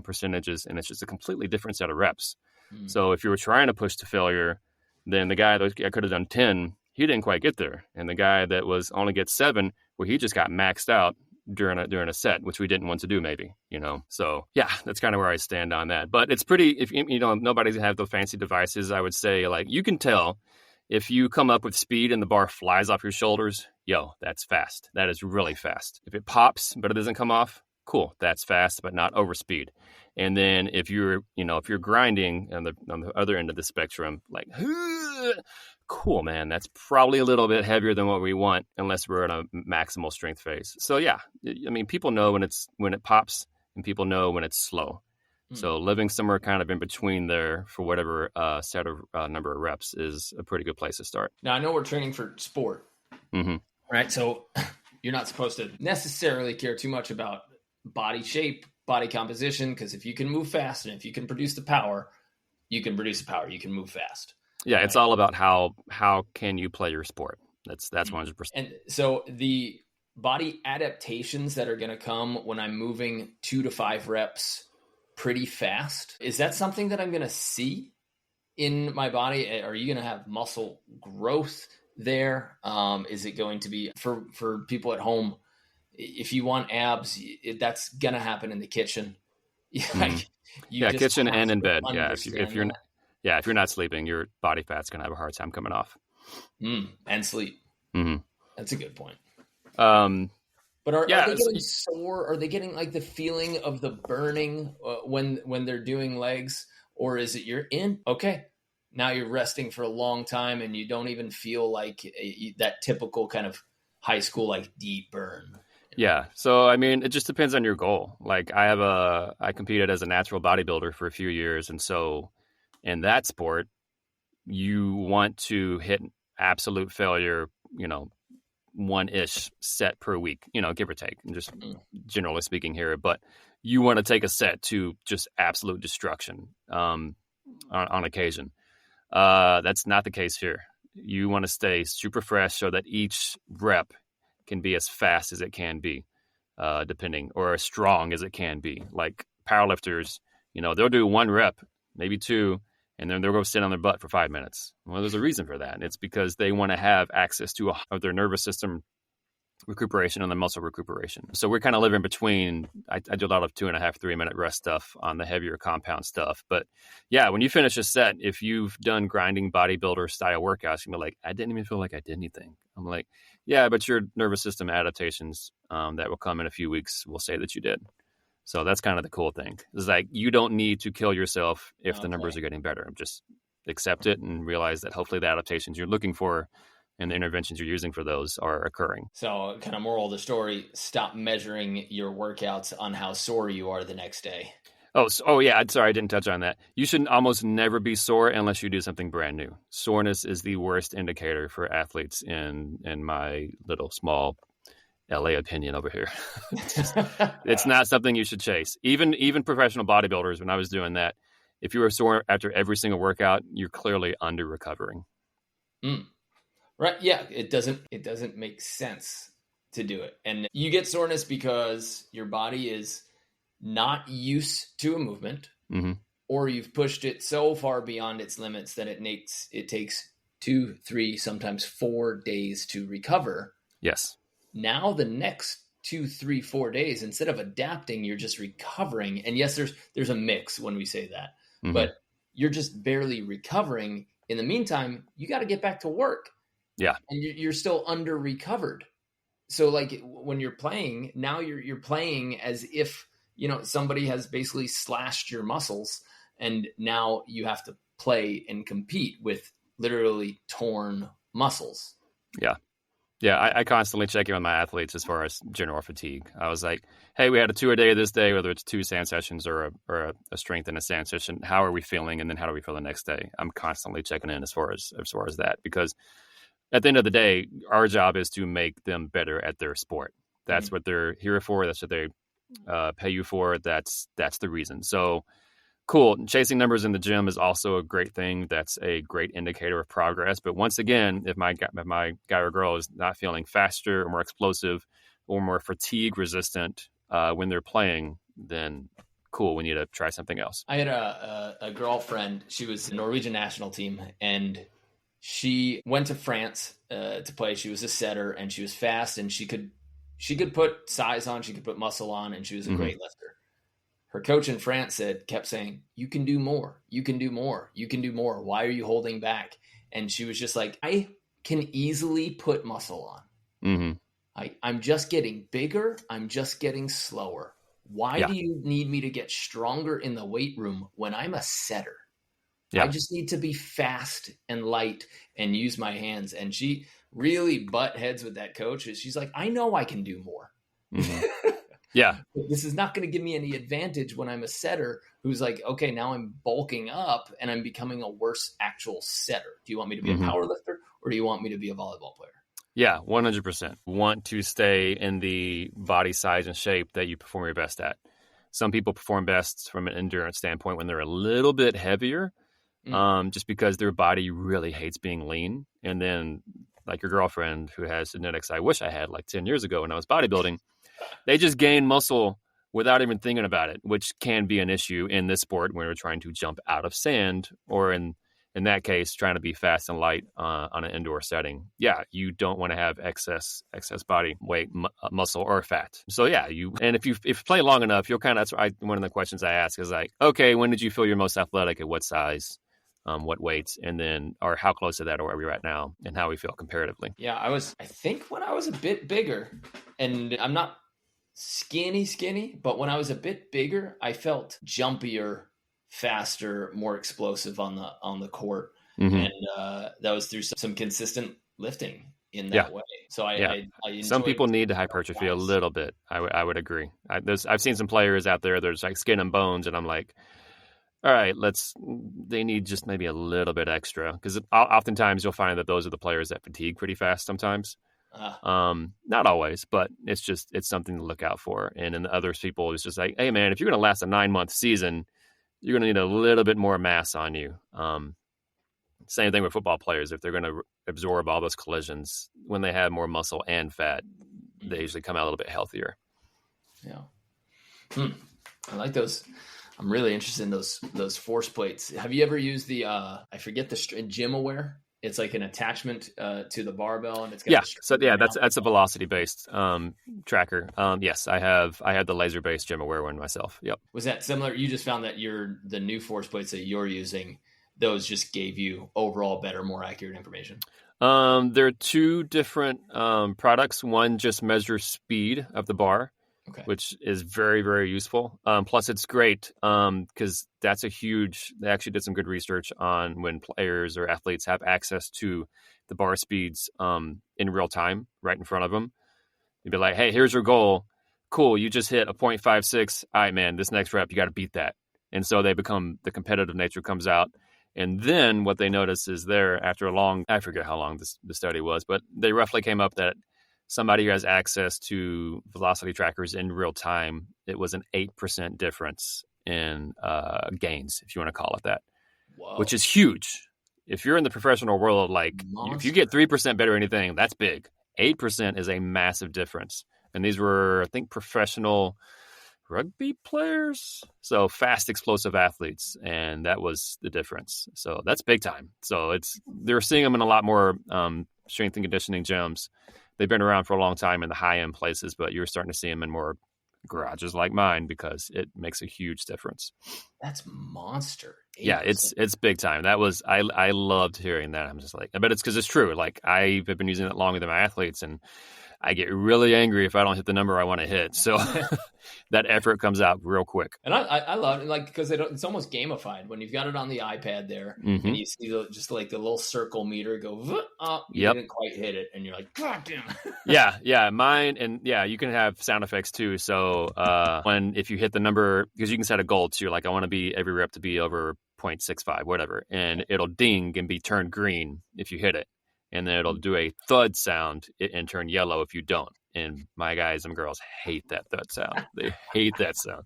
percentages, and it's just a completely different set of reps. So if you were trying to push to failure, then the guy that I could have done 10, he didn't quite get there. And the guy that was only get 7, well, he just got maxed out during a set, which we didn't want to do, maybe, So yeah, that's kind of where I stand on that. But it's pretty, if nobody's have the fancy devices, I would say, like, you can tell if you come up with speed and the bar flies off your shoulders, that's fast. That is really fast. If it pops, but it doesn't come off, cool. That's fast, but not over speed. And then if you're grinding on the other end of the spectrum, like, cool, man, that's probably a little bit heavier than what we want, unless we're in a maximal strength phase. So yeah, I mean, people know when it pops, and people know when it's slow. So living somewhere kind of in between there for whatever set of number of reps is a pretty good place to start. Now, I know we're training for sport, right? So you're not supposed to necessarily care too much about body shape, body composition, because if you can move fast and if you can produce the power, you can move fast. Yeah, it's all about how can you play your sport. That's 100%. And so the body adaptations that are going to come when I'm moving 2 to 5 reps pretty fast, is that something that I'm going to see in my body? Are you going to have muscle growth there? Is it going to be for people at home? If you want abs, that's going to happen in the kitchen. Kitchen and in bed. Yeah, if you're not sleeping, your body fat's going to have a hard time coming off. And sleep. That's a good point. But are they getting sore? Are they getting like the feeling of the burning when they're doing legs? Or is it you're in? Okay, now you're resting for a long time and you don't even feel like that typical kind of high school, like, deep burn. Yeah. So, I mean, it just depends on your goal. Like, I competed as a natural bodybuilder for a few years. And so in that sport, you want to hit absolute failure, 1-ish set per week, give or take, and just generally speaking here. But you want to take a set to just absolute destruction on occasion. That's not the case here. you want to stay super fresh so that each rep can be as fast as it can be, or as strong as it can be. Like powerlifters, they'll do one rep, maybe two, and then they'll go sit on their butt for 5 minutes. Well, there's a reason for that. And it's because they want to have access to their nervous system recuperation and the muscle recuperation. So we're kind of living between. I do a lot of 2.5, 3 minute rest stuff on the heavier compound stuff. But yeah, when you finish a set, if you've done grinding bodybuilder style workouts, you'll be like, I didn't even feel like I did anything. I'm like, yeah, but your nervous system adaptations that will come in a few weeks will say that you did. So that's kind of the cool thing. It's like, you don't need to kill yourself if the numbers are getting better. Just accept it and realize that hopefully the adaptations you're looking for and the interventions you're using for those are occurring. So kind of moral of the story, stop measuring your workouts on how sore you are the next day. Oh yeah. Sorry, I didn't touch on that. You should almost never be sore unless you do something brand new. Soreness is the worst indicator for athletes in my little small LA opinion over here. It's not something you should chase. Even professional bodybuilders, when I was doing that, if you were sore after every single workout, you're clearly under recovering. Right. Yeah. It doesn't make sense to do it. And you get soreness because your body is not used to a movement, or you've pushed it so far beyond its limits that it takes 2, 3, sometimes 4 days to recover. Yes. Now the next 2, 3, 4 days, instead of adapting, you're just recovering. And yes, there's a mix when we say that, but you're just barely recovering. In the meantime, you got to get back to work. Yeah. And you're still under recovered. So like when you're playing, now you're playing as if, somebody has basically slashed your muscles, and now you have to play and compete with literally torn muscles. Yeah. Yeah, I constantly check in with my athletes as far as general fatigue. I was like, hey, we had a 2-a-day this day, whether it's 2 sand sessions or a strength and a sand session. How are we feeling? And then how do we feel the next day? I'm constantly checking in as far as that, because at the end of the day, our job is to make them better at their sport. That's what they're here for. That's what they pay you for. That's the reason. So cool. Chasing numbers in the gym is also a great thing. That's a great indicator of progress. But once again, if my guy or girl is not feeling faster or more explosive or more fatigue resistant when they're playing, then cool, we need to try something else. I had a girlfriend. She was the Norwegian national team, and she went to France to play. She was a setter, and she was fast, and she could put size on, she could put muscle on, and she was a great lifter. Her coach in France kept saying, you can do more. You can do more. You can do more. Why are you holding back? And she was just like, I can easily put muscle on. I'm just getting bigger. I'm just getting slower. Why do you need me to get stronger in the weight room when I'm a setter? I just need to be fast and light and use my hands. And she really butt heads with that coach. She's like, I know I can do more. Yeah. This is not going to give me any advantage when I'm a setter who's like, okay, now I'm bulking up and I'm becoming a worse actual setter. Do you want me to be a power lifter, or do you want me to be a volleyball player? Yeah, 100%. Want to stay in the body size and shape that you perform your best at. Some people perform best from an endurance standpoint when they're a little bit heavier, just because their body really hates being lean. And then like your girlfriend who has genetics I wish I had like 10 years ago when I was bodybuilding, they just gain muscle without even thinking about it, which can be an issue in this sport when we're trying to jump out of sand, or in that case, trying to be fast and light on an indoor setting. Yeah, you don't want to have excess body weight, muscle, or fat. So yeah, if you play long enough, you'll kind of, one of the questions I ask is like, okay, when did you feel your most athletic, at what size, what weights, and then, or how close to that are we right now, and how we feel comparatively? Yeah, I think when I was a bit bigger, and I'm not skinny, but when I was a bit bigger, I felt jumpier, faster, more explosive on the court. And that was through some consistent lifting in that way. So I some people need to hypertrophy a little bit. I would agree. I've seen some players out there, there's like skin and bones, and I'm like, all right, they need just maybe a little bit extra, because oftentimes you'll find that those are the players that fatigue pretty fast sometimes. Not always, but it's something to look out for. And in the other people, it's just like, hey man, if you're going to last a 9-month season, you're going to need a little bit more mass on you. Same thing with football players. If they're going to absorb all those collisions, when they have more muscle and fat, they usually come out a little bit healthier. Yeah. I like those. I'm really interested in those force plates. Have you ever used the I forget the gym aware? It's like an attachment to the barbell, and it's got that's a velocity based tracker. Yes, I had the laser based gym aware one myself. Yep. Was that similar? You just found that the new force plates that you're using, those just gave you overall better, more accurate information? There are two different products. One just measures speed of the bar, which is very, very useful. Plus, it's great because they actually did some good research on when players or athletes have access to the bar speeds in real time, right in front of them. You'd be like, hey, here's your goal. Cool, you just hit a 0.56. All right, man, this next rep, you got to beat that. And so the competitive nature comes out. And then what they notice is after I forget how long the study was, but they roughly came up that somebody who has access to velocity trackers in real time, it was an 8% difference in gains, if you want to call it that. Whoa. Which is huge. If you're in the professional world, if you get 3% better at anything, that's big. 8% is a massive difference. And these were, I think, professional rugby players, so fast, explosive athletes, and that was the difference. So that's big time. So they're seeing them in a lot more strength and conditioning gyms. They've been around for a long time in the high end places, but you're starting to see them in more garages like mine because it makes a huge difference. That's monster. 8%. Yeah, it's big time. That was I loved hearing that. I'm just like, I bet it's because it's true. Like I've been using it longer than my athletes, and I get really angry if I don't hit the number I want to hit. So that effort comes out real quick. And I love it, because it's almost gamified when you've got it on the iPad there, and you see the little circle meter go up. You didn't quite hit it, and you're like, God damn. yeah, mine, and you can have sound effects too. So if you hit the number, because you can set a goal too, like I want to be every rep to be over 0.65, whatever, and it'll ding and be turned green if you hit it. And then it'll do a thud sound and turn yellow if you don't. And my guys and girls hate that thud sound. They hate that sound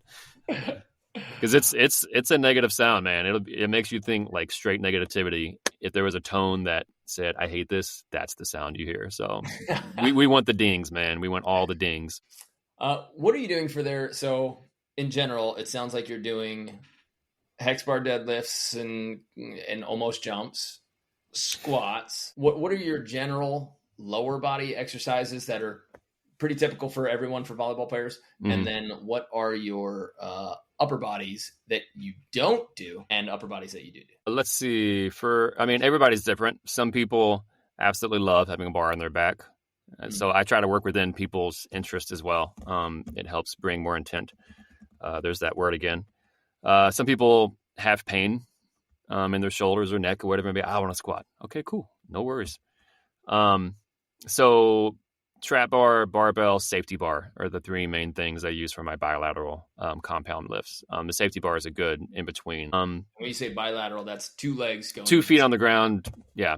because it's a negative sound, man. It makes you think like straight negativity. If there was a tone that said "I hate this," that's the sound you hear. So we want the dings, man. We want all the dings. What are you doing for there? So in general, it sounds like you're doing hex bar deadlifts and almost jumps. Squats. What are your general lower body exercises that are pretty typical for everyone for volleyball players? Mm-hmm. And then what are your upper bodies that you don't do and upper bodies that you do? Let's see. Everybody's different. Some people absolutely love having a bar on their back. Mm-hmm. So I try to work within people's interest as well. It helps bring more intent. There's that word again. Some people have pain in their shoulders or neck or whatever. Maybe I want to squat. Okay, cool. No worries. So trap bar, barbell, safety bar are the three main things I use for my bilateral compound lifts. The safety bar is a good in between. When you say bilateral, that's 2 legs going. 2 feet on the ground. Yeah.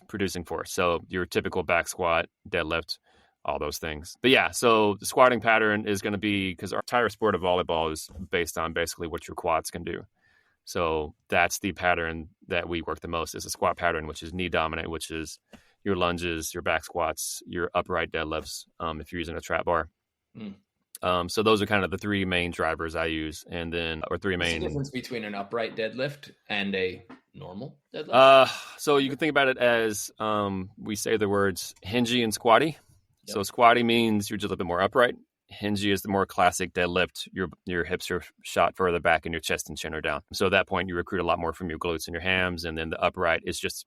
Producing force. So your typical back squat, deadlift, all those things. But yeah, so the squatting pattern is going to be, because our entire sport of volleyball is based on basically what your quads can do. So that's the pattern that we work the most, is a squat pattern, which is knee dominant, which is your lunges, your back squats, your upright deadlifts, if you're using a trap bar. So those are kind of the 3 main drivers I use. And then, or 3 main. What's the difference between an upright deadlift and a normal deadlift? So you can think about it as, we say the words hingy and squatty. Yep. So squatty means you're just a little bit more upright. Hingy is the more classic deadlift. Your hips are shot further back and your chest and chin are down. So at that point, you recruit a lot more from your glutes and your hams. And then the upright is just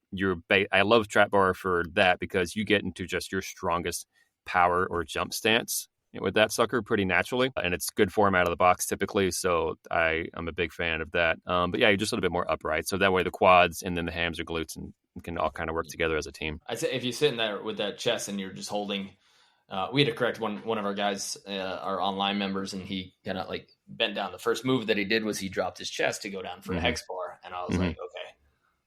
I love trap bar for that, because you get into just your strongest power or jump stance with that sucker pretty naturally. And it's good form out of the box typically. So I'm a big fan of that. But yeah, you're just a little bit more upright. So that way the quads and then the hams or glutes and can all kind of work together as a team. I'd say if you're sitting there with that chest and you're just holding, we had to correct one of our guys, our online members, and he kind of like bent down. The first move that he did was he dropped his chest to go down for a hex bar. And I was like, okay,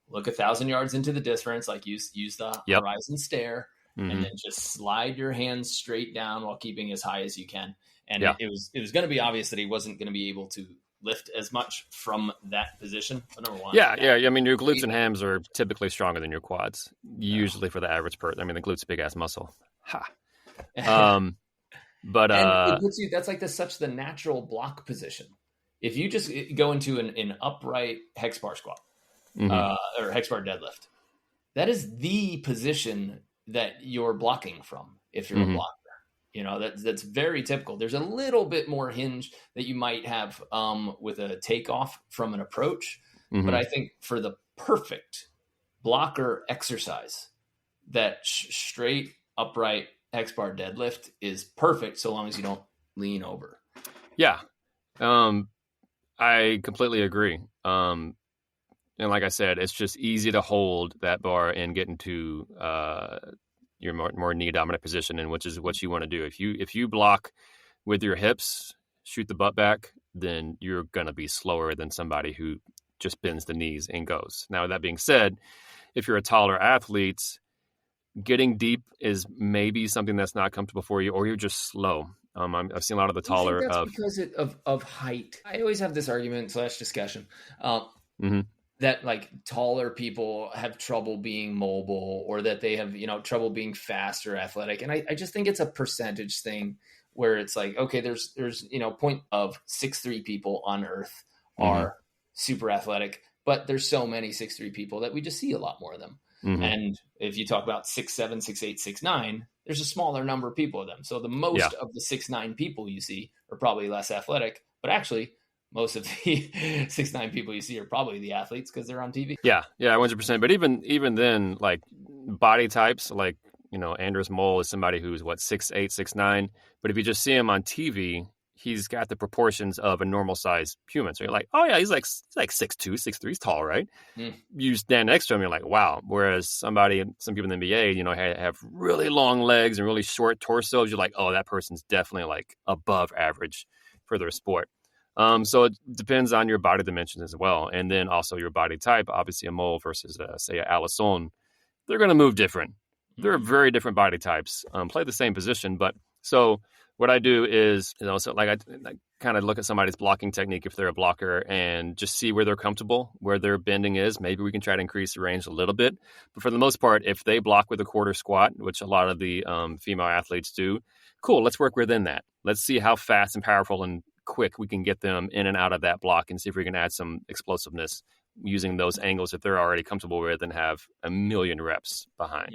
look 1,000 yards into the difference, like use the horizon stare, and then just slide your hands straight down while keeping as high as you can. And it was going to be obvious that he wasn't going to be able to lift as much from that position. But number one, Yeah. I mean, your glutes and hams are typically stronger than your quads, usually for the average person. I mean, the glutes a big ass muscle. Ha. But and it puts you, that's like such the natural block position. If you just go into an upright hex bar squat or hex bar deadlift, that is the position that you're blocking from if you're a blocker. You know, that's very typical. There's a little bit more hinge that you might have with a takeoff from an approach. But I think for the perfect blocker exercise, that straight upright hex bar deadlift is perfect so long as you don't lean over. Yeah. I completely agree. And like I said, it's just easy to hold that bar and get into your more knee dominant position, and which is what you want to do. If you block with your hips, shoot the butt back, then you're going to be slower than somebody who just bends the knees and goes. Now, that being said, if you're a taller athlete, getting deep is maybe something that's not comfortable for you, or you're just slow. I've seen a lot of the taller because of height. I always have this argument / discussion that like taller people have trouble being mobile, or that they have, trouble being fast or athletic. And I just think it's a percentage thing where it's like, okay, there's 6'3" people on earth are super athletic, but there's so many 6'3" people that we just see a lot more of them. And if you talk about 6'7", 6'8", 6'9", there's a smaller number of people of them. So the most of the 6'9" people you see are probably less athletic, but actually most of the 6'9" people you see are probably the athletes because they're on TV. Yeah, 100%. But even then, like body types, like, Anders Mole is somebody who's 6'8", 6'9", but if you just see him on TV, he's got the proportions of a normal sized human. So you're like, oh yeah, he's like 6'2", 6'3", he's tall, right? You stand next to him, you're like, wow. Whereas some people in the NBA, have really long legs and really short torsos. You're like, oh, that person's definitely like above average for their sport. So it depends on your body dimensions as well. And then also your body type. Obviously a mole versus say a Alisson, they're going to move different. They're very different body types, play the same position. But so what I do is, I kind of look at somebody's blocking technique if they're a blocker and just see where they're comfortable, where their bending is. Maybe we can try to increase the range a little bit. But for the most part, if they block with a quarter squat, which a lot of the female athletes do, cool, let's work within that. Let's see how fast and powerful and quick we can get them in and out of that block and see if we can add some explosiveness using those angles that they're already comfortable with and have a million reps behind.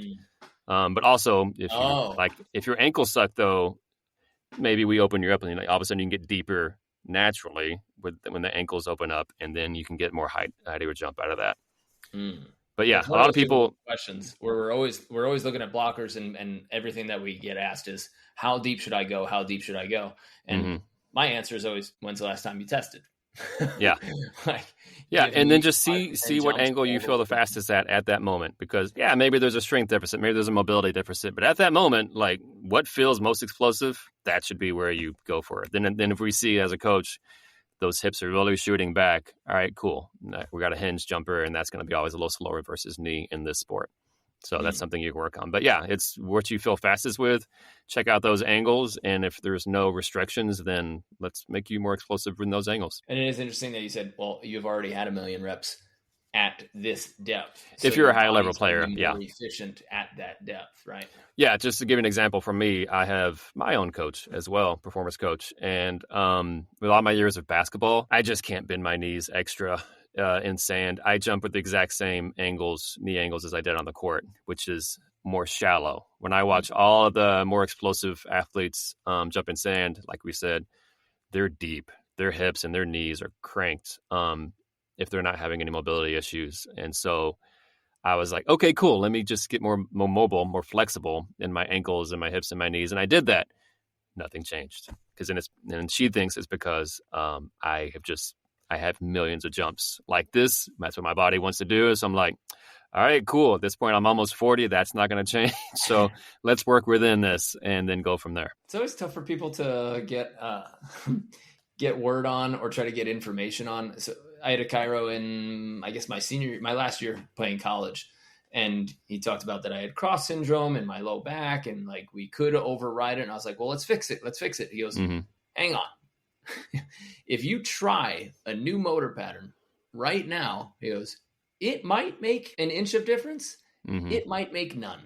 But also, if your ankles suck, though, maybe we open you up and all of a sudden you can get deeper naturally when the ankles open up, and then you can get more height or jump out of that. But yeah, a lot of people questions where we're always looking at blockers, and everything that we get asked is, how deep should I go? How deep should I go? And my answer is always, when's the last time you tested? Yeah. And then just see what angle you feel the fastest at that moment, because maybe there's a strength deficit, maybe there's a mobility deficit, but at that moment, like what feels most explosive, that should be where you go for it. Then if we see as a coach those hips are really shooting back, all right, cool, we got a hinge jumper, and that's going to be always a little slower versus knee in this sport. So that's something you can work on. But it's what you feel fastest with. Check out those angles. And if there's no restrictions, then let's make you more explosive in those angles. And it is interesting that you said, well, you've already had 1 million reps at this depth. So if you're a high level player, more efficient at that depth, right? Yeah. Just to give an example from me, I have my own coach as well, performance coach. And with all my years of basketball, I just can't bend my knees extra in sand. I jump with the exact same knee angles as I did on the court, which is more shallow. When I watch all of the more explosive athletes jump in sand, like we said, they're deep. Their hips and their knees are cranked if they're not having any mobility issues. And so I was like, okay, cool. Let me just get more mobile, more flexible in my ankles and my hips and my knees. And I did that. Nothing changed. And she thinks it's because I have millions of jumps like this. That's what my body wants to do. So I'm like, all right, cool. At this point, I'm almost 40. That's not going to change. So let's work within this and then go from there. It's always tough for people to get word on or try to get information on. So I had a chiro in, I guess, my last year playing college. And he talked about that I had cross syndrome in my low back and like we could override it. And I was like, well, let's fix it. He goes, hang on. if you try a new motor pattern right now, he goes, it might make an inch of difference. Mm-hmm. It might make none.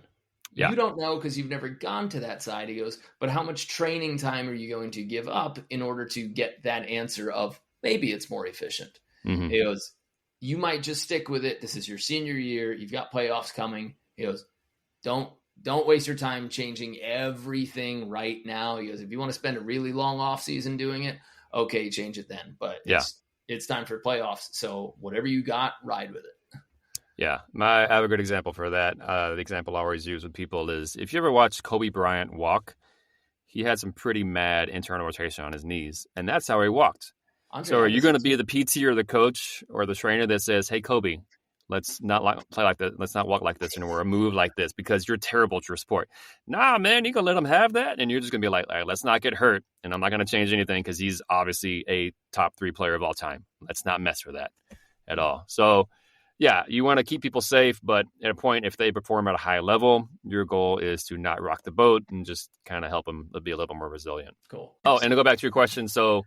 Yeah. You don't know because you've never gone to that side. He goes, but how much training time are you going to give up in order to get that answer of maybe it's more efficient? Mm-hmm. He goes, you might just stick with it. This is your senior year. You've got playoffs coming. He goes, don't waste your time changing everything right now. He goes, if you want to spend a really long off season doing it, okay, change it then. But it's time for playoffs. So whatever you got, ride with it. Yeah, I have a good example for that. The example I always use with people is if you ever watch Kobe Bryant walk, he had some pretty mad internal rotation on his knees, and that's how he walked. So are you going to be the PT or the coach or the trainer that says, hey, Kobe, let's not play like this. Let's not walk like this anymore or move like this because you're terrible at your sport. Nah, man, you going to let him have that? And you're just going to be like, all right, let's not get hurt. And I'm not going to change anything because he's obviously a top 3 player of all time. Let's not mess with that at all. So, yeah, you want to keep people safe, but at a point, if they perform at a high level, your goal is to not rock the boat and just kind of help them be a little more resilient. Cool. Oh, and to go back to your question, so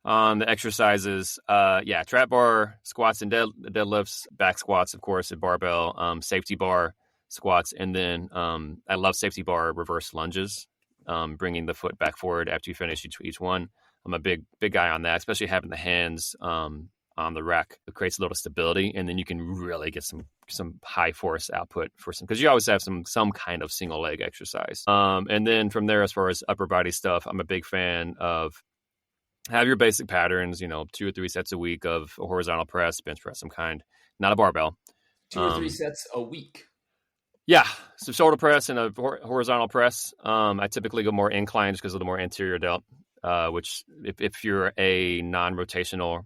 on the exercises, trap bar, squats and deadlifts, back squats, of course, and barbell, safety bar, squats, and then I love safety bar reverse lunges, bringing the foot back forward after you finish each one. I'm a big guy on that, especially having the hands on the rack. It creates a little stability, and then you can really get some high force output for some, because you always have some kind of single leg exercise. And then from there, as far as upper body stuff, I'm a big fan of have your basic patterns, 2 or 3 sets a week of a horizontal press, bench press, some kind, not a barbell. 2 or 3 sets a week. Yeah, so shoulder press and a horizontal press. I typically go more incline just because of the more anterior delt, which if you're a non-rotational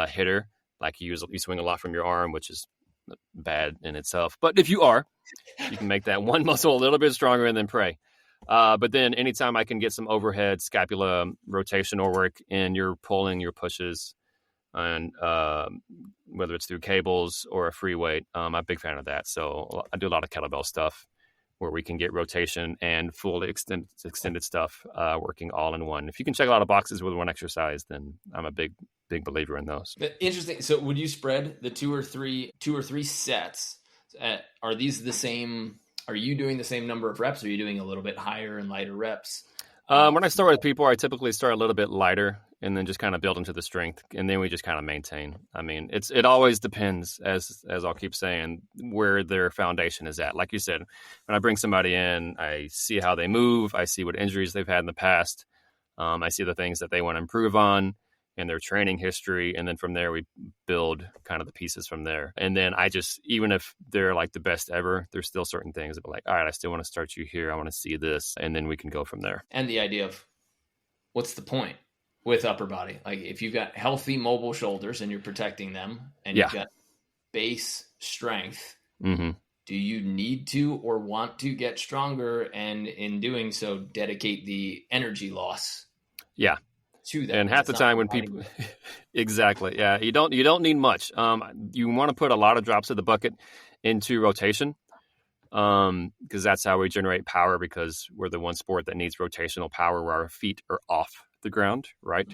hitter, like you swing a lot from your arm, which is bad in itself. But if you are, you can make that one muscle a little bit stronger and then pray. But then anytime I can get some overhead scapula rotational work in your pulling, your pushes, and whether it's through cables or a free weight, I'm a big fan of that. So I do a lot of kettlebell stuff where we can get rotation and fully extended stuff working all in one. If you can check a lot of boxes with one exercise, then I'm a big believer in those. Interesting. So would you spread the two or three sets? Are these the same? Are you doing the same number of reps? Or are you doing a little bit higher and lighter reps? When I start with people, I typically start a little bit lighter and then just kind of build into the strength, and then we just kind of maintain. I mean, it always depends, as I'll keep saying, where their foundation is at. Like you said, when I bring somebody in, I see how they move, I see what injuries they've had in the past, I see the things that they want to improve on and their training history, and then from there we build kind of the pieces from there. And then I just, even if they're like the best ever, there's still certain things that are like, all right, I still want to start you here, I want to see this, and then we can go from there. And the idea of what's the point with upper body? Like if you've got healthy mobile shoulders and you're protecting them, and you've got base strength, do you need to or want to get stronger, and in doing so dedicate the energy loss to that? And half the time when people exactly, you don't need much. You want to put a lot of drops of the bucket into rotation, because that's how we generate power, because we're the one sport that needs rotational power where our feet are off the ground, right?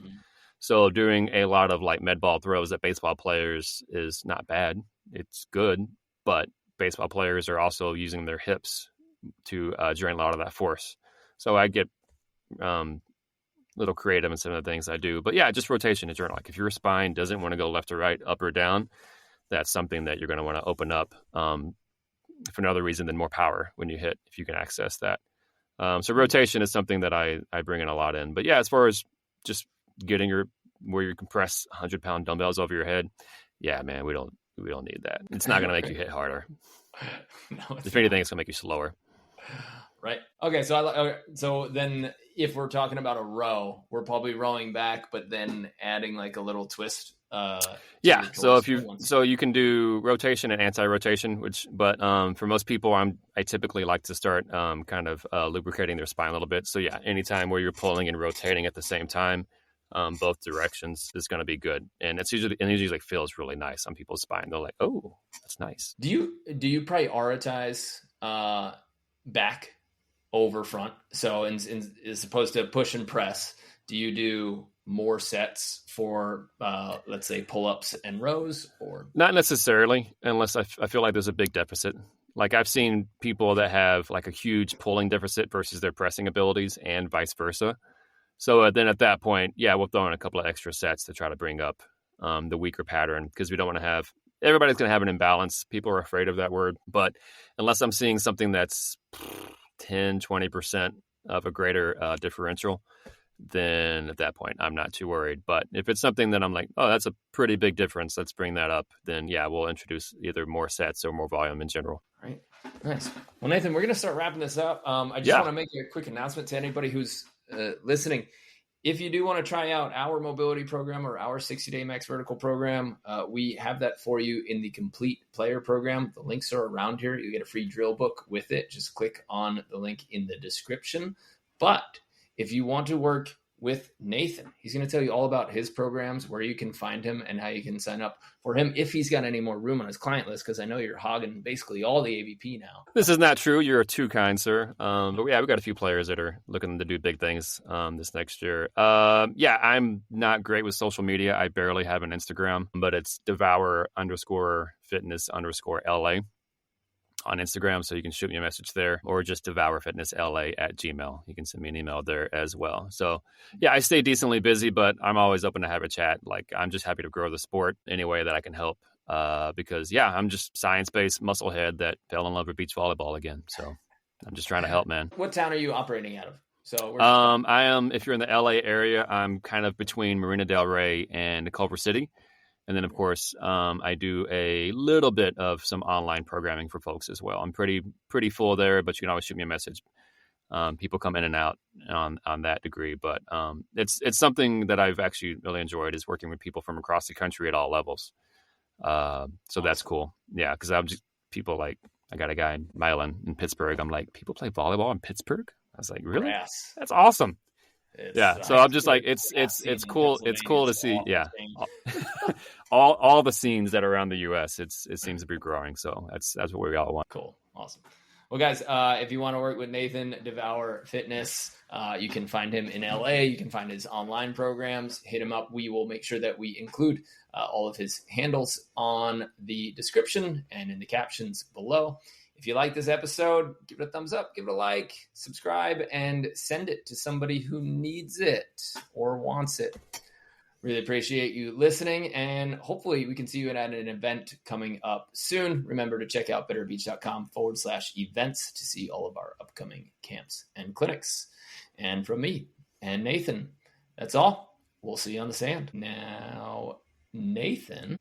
So doing a lot of like med ball throws at baseball players is not bad. It's good, but baseball players are also using their hips to generate a lot of that force. So I get little creative in some of the things I do. But yeah, just rotation in general. Like if your spine doesn't want to go left or right, up or down, that's something that you're going to want to open up for another reason than more power when you hit, if you can access that. So rotation is something that I bring in a lot in. But yeah, as far as just getting where you can press 100-pound dumbbells over your head, yeah, man, we don't need that. It's not going to make you hit harder. No, if anything, it's going to make you slower. Right. Okay. So then if we're talking about a row, we're probably rowing back, but then adding like a little twist. So you can do rotation and anti-rotation, but for most people, I typically like to start kind of lubricating their spine a little bit. So yeah, anytime where you're pulling and rotating at the same time, both directions is going to be good, and it usually like feels really nice on people's spine. They're like, oh, that's nice. Do you prioritize back over front? So as opposed to push and press, do you do more sets for, let's say, pull-ups and rows, or not necessarily, unless I feel like there's a big deficit. Like I've seen people that have like a huge pulling deficit versus their pressing abilities and vice versa. So then at that point, yeah, we'll throw in a couple of extra sets to try to bring up the weaker pattern, because we don't want to have, everybody's going to have an imbalance. People are afraid of that word. But unless I'm seeing something that's 10, 20% of a greater differential, then at that point, I'm not too worried. But if it's something that I'm like, oh, that's a pretty big difference, let's bring that up, then yeah, we'll introduce either more sets or more volume in general. Right. Nice. Well, Nathan, we're going to start wrapping this up. I just want to make a quick announcement to anybody who's listening. If you do want to try out our mobility program or our 60-day max vertical program, we have that for you in the complete player program. The links are around here. You get a free drill book with it. Just click on the link in the description. But if you want to work with Nathan, he's going to tell you all about his programs, where you can find him, and how you can sign up for him if he's got any more room on his client list, because I know you're hogging basically all the AVP now. This is not true. You're too kind, sir. But yeah, we've got a few players that are looking to do big things this next year. Yeah, I'm not great with social media. I barely have an Instagram, but it's Devour_fitness_LA on Instagram, so you can shoot me a message there, or just devourfitnessla@gmail. You can send me an email there as well. So yeah, I stay decently busy, but I'm always open to have a chat. Like, I'm just happy to grow the sport any way that I can help, because yeah, I'm just science-based musclehead that fell in love with beach volleyball again. So I'm just trying to help, man. What town are you operating out of? So I am, if you're in the LA area, I'm kind of between Marina Del Rey and Culver City. And then, of course, I do a little bit of some online programming for folks as well. I'm pretty full there, but you can always shoot me a message. People come in and out on that degree, but it's something that I've actually really enjoyed, is working with people from across the country at all levels. So that's cool. Yeah, because I'm just, people like, I got a guy in Milan in Pittsburgh. I'm like, people play volleyball in Pittsburgh? I was like, really? Yes. That's awesome. So I'm just like, it's cool. It's cool to see. Yeah. all the scenes that are around the U.S. It seems to be growing. So that's what we all want. Cool. Awesome. Well, guys, if you want to work with Nathan, Devour Fitness, you can find him in LA. You can find his online programs. Hit him up. We will make sure that we include all of his handles on the description and in the captions below. If you like this episode, give it a thumbs up, give it a like, subscribe, and send it to somebody who needs it or wants it. Really appreciate you listening, and hopefully we can see you at an event coming up soon. Remember to check out betterbeach.com/events to see all of our upcoming camps and clinics. And from me and Nathan, that's all. We'll see you on the sand. Now, Nathan